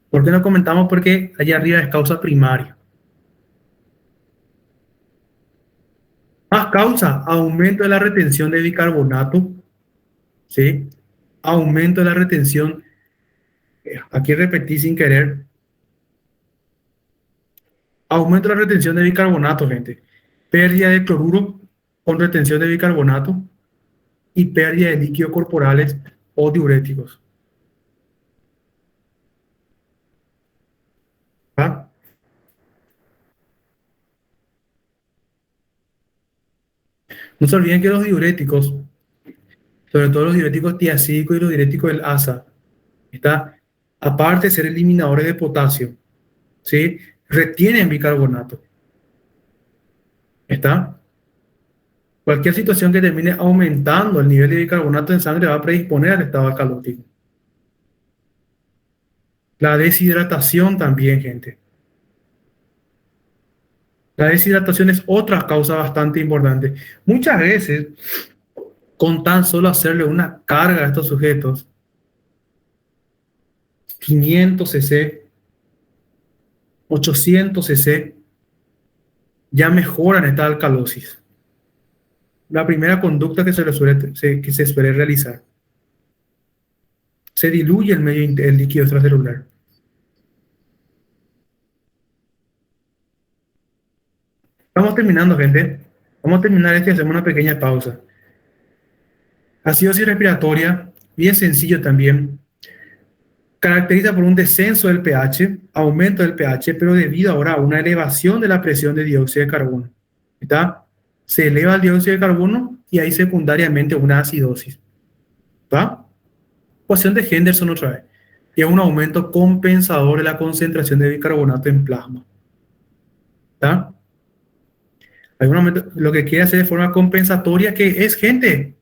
¿Por qué no comentamos? Porque allá arriba es causa primaria. Más causa, aumento de la retención de bicarbonato, ¿sí? Aumento de la retención, aquí repetí sin querer, aumento de la retención de bicarbonato, gente. Pérdida de cloruro con retención de bicarbonato y pérdida de líquidos corporales o diuréticos. ¿Va? No se olviden que los diuréticos, sobre todo los diuréticos tiacídicos y los diuréticos del ASA, está, aparte de ser eliminadores de potasio, ¿sí? Retienen bicarbonato. ¿Está? Cualquier situación que termine aumentando el nivel de bicarbonato en sangre va a predisponer al estado alcalótico. La deshidratación también, gente. La deshidratación es otra causa bastante importante. Muchas veces, con tan solo hacerle una carga a estos sujetos, 500 cc, 800 cc, ya mejoran esta alcalosis. La primera conducta que se suele realizar. Se diluye el líquido extracelular. Vamos terminando, gente. Vamos a terminar esto y hacemos una pequeña pausa. Acidosis respiratoria, bien sencillo también. Caracteriza por un descenso del pH, aumento del pH, pero debido ahora a una elevación de la presión de dióxido de carbono. ¿Está? Se eleva el dióxido de carbono y hay secundariamente una acidosis. ¿Está? Ecuación de Henderson otra vez. Y es un aumento compensador de la concentración de bicarbonato en plasma. ¿Está? Hay un aumento, lo que quiere hacer de forma compensatoria, que es, gente,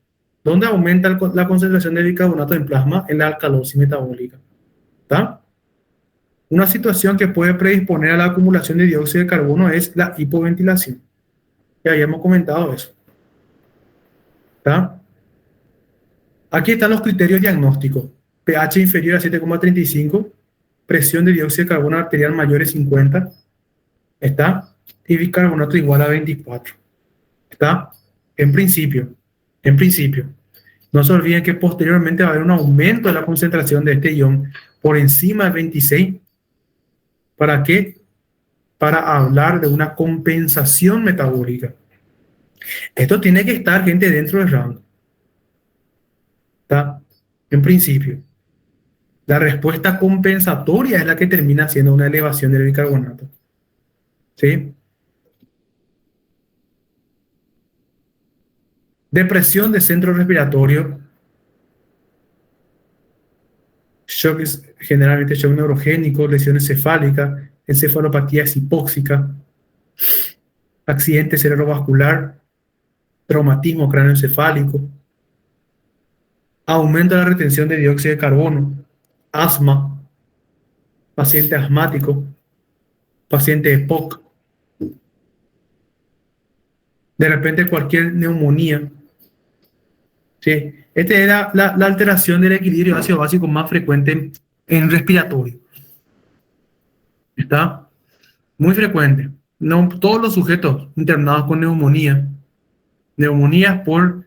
¿dónde aumenta la concentración de bicarbonato en plasma? En la alcalosis metabólica. ¿Está? Una situación que puede predisponer a la acumulación de dióxido de carbono es la hipoventilación. Ya habíamos comentado eso. ¿Está? Aquí están los criterios diagnósticos. pH inferior a 7,35, presión de dióxido de carbono arterial mayor a 50, ¿está? Y bicarbonato igual a 24. ¿Está? En principio. En principio. No se olviden que posteriormente va a haber un aumento de la concentración de este ion por encima de 26. ¿Para qué? Para hablar de una compensación metabólica. Esto tiene que estar, gente, dentro del rango. ¿Está? En principio. La respuesta compensatoria es la que termina siendo una elevación del bicarbonato. ¿Sí? Depresión de centro respiratorio. Shocks, generalmente shock neurogénico, lesiones cefálicas, encefalopatía hipóxica, accidente cerebrovascular, traumatismo cráneoencefálico, aumento de la retención de dióxido de carbono, asma, paciente asmático, paciente EPOC, de repente cualquier neumonía. ¿Sí? Esta era la alteración del equilibrio ácido básico más frecuente en respiratorio. ¿Está? Muy frecuente. No, todos los sujetos internados con neumonías por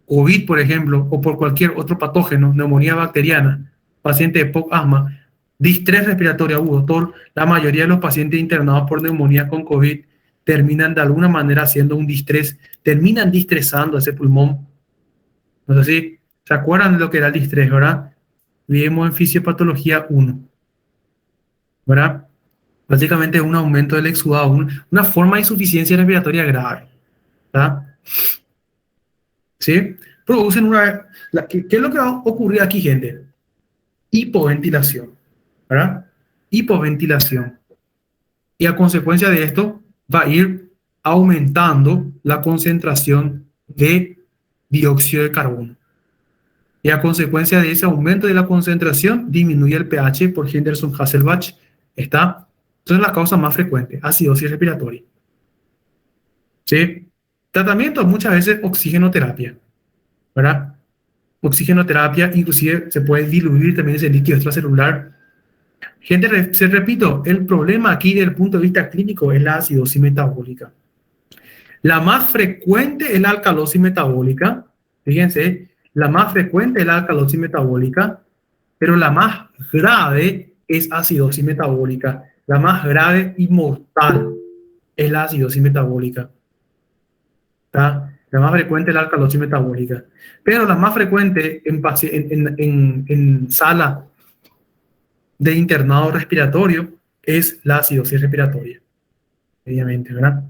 COVID, por ejemplo, o por cualquier otro patógeno, neumonía bacteriana, paciente de POC, asma, distrés respiratorio agudo, la mayoría de los pacientes internados por neumonía con COVID terminan de alguna manera haciendo un distrés, terminan distresando ese pulmón. No sé si se acuerdan de lo que era el distrés, ¿verdad? Vimos en fisiopatología 1, ¿verdad? Básicamente es un aumento del exudado, una forma de insuficiencia respiratoria grave, ¿verdad? ¿Sí? Producen ¿qué es lo que va a ocurrir aquí, gente? Hipoventilación. ¿verdad? Hipoventilación. Y a consecuencia de esto va a ir aumentando la concentración de dióxido de carbono. Y a consecuencia de ese aumento de la concentración, disminuye el pH por Henderson-Hasselbalch. ¿Está? Entonces, la causa más frecuente, acidosis respiratoria. ¿Sí? Tratamiento, muchas veces oxigenoterapia, ¿verdad? Oxigenoterapia, inclusive se puede diluir también ese líquido extracelular. Gente, se repito, el problema aquí desde el punto de vista clínico es la acidosis metabólica. La más frecuente es la alcalosis metabólica. Fíjense, la más frecuente es la alcalosis metabólica, pero la más grave es acidosis metabólica. La más grave y mortal es la acidosis metabólica. ¿Está? La más frecuente es la alcalosis metabólica. Pero la más frecuente en sala de internado respiratorio es la acidosis respiratoria, obviamente, ¿verdad?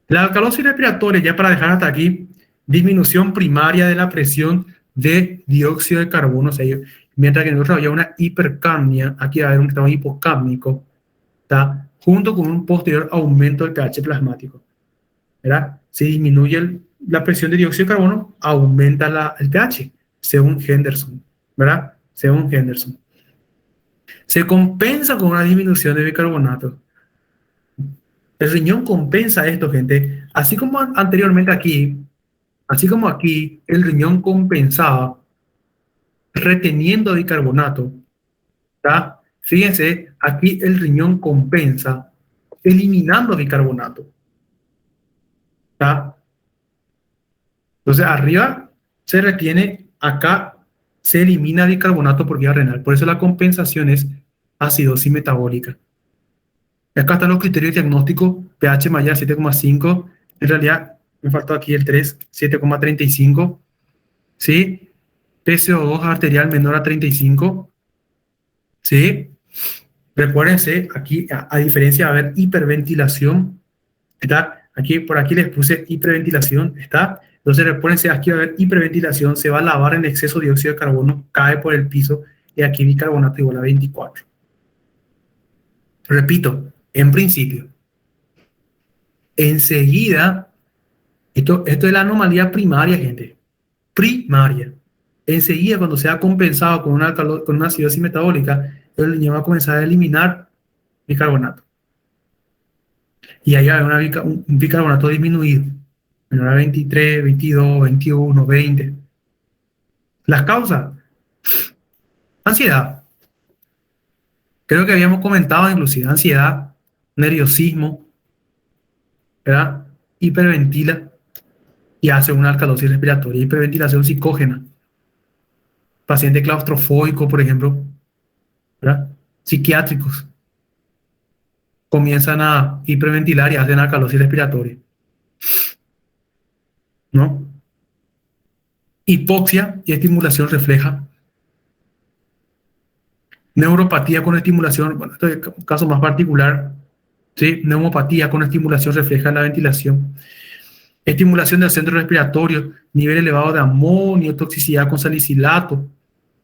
La alcalosis respiratoria, ya para dejar hasta aquí, disminución primaria de la presión de dióxido de carbono, o sea, mientras que en nosotros había una hipercapnia, aquí va a haber un estado hipocápnico, ¿está? Junto con un posterior aumento del pH plasmático, ¿verdad? Si disminuye la presión de dióxido de carbono, aumenta el pH, según Henderson, ¿verdad? Según Henderson. Se compensa con una disminución de bicarbonato. El riñón compensa esto, gente. Así como anteriormente aquí, así como aquí, el riñón compensaba reteniendo bicarbonato, ¿tá? Fíjense, aquí el riñón compensa eliminando bicarbonato, ¿tá? Entonces, arriba se retiene, acá se elimina bicarbonato por vía renal. Por eso la compensación es acidosis metabólica. Acá están los criterios diagnósticos, pH mayor a 7,5. En realidad, me faltó aquí el 3, 7,35. ¿Sí? PCO2 arterial menor a 35. ¿Sí? Recuérdense, aquí, a diferencia de haber hiperventilación, ¿está? Aquí, por aquí les puse hiperventilación, ¿está? Entonces, recuérdense, aquí va a haber hiperventilación, se va a lavar en exceso de dióxido de carbono, cae por el piso, y aquí bicarbonato igual a 24. Repito, en principio, enseguida, esto es la anomalía primaria, gente, primaria. Enseguida, cuando sea compensado con una acidosis metabólica, el riñón va a comenzar a eliminar bicarbonato. Y ahí va a haber un bicarbonato disminuido, menor a 23, 22, 21, 20. Las causas, ansiedad. Creo que habíamos comentado inclusive ansiedad, nerviosismo, ¿verdad? Hiperventila y hace una alcalosis respiratoria, hiperventilación psicógena. Paciente claustrofóbico, por ejemplo, ¿verdad? Psiquiátricos comienzan a hiperventilar y hacen alcalosis respiratoria, ¿no? Hipoxia y estimulación refleja. Neuropatía con estimulación, bueno, este es un caso más particular, ¿sí? Neumopatía con estimulación refleja la ventilación. Estimulación del centro respiratorio, nivel elevado de amonio, toxicidad con salicilato,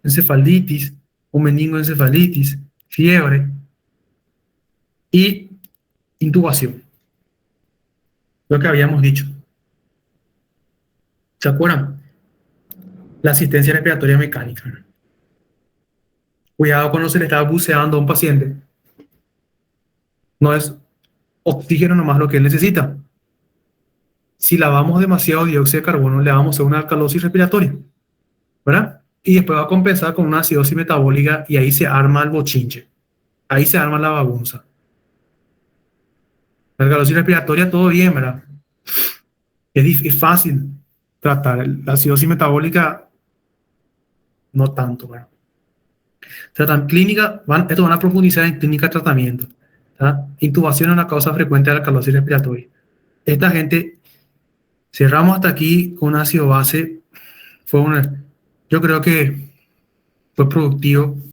encefalitis o meningoencefalitis, fiebre y intubación. Lo que habíamos dicho. ¿Se acuerdan? La asistencia respiratoria mecánica. Cuidado cuando se le está buceando a un paciente. No es oxígeno nomás lo que él necesita. Si lavamos demasiado dióxido de carbono, le vamos a hacer una alcalosis respiratoria, ¿verdad? Y después va a compensar con una acidosis metabólica y ahí se arma el bochinche. Ahí se arma la bagunza. La alcalosis respiratoria, todo bien, ¿verdad? Es fácil tratar. La acidosis metabólica, no tanto, ¿verdad? Clínica, esto van a profundizar en clínica de tratamiento. ¿Tá? Intubación es una causa frecuente de la alcalosis respiratoria. Esta gente, cerramos hasta aquí con ácido base. Yo creo que fue productivo.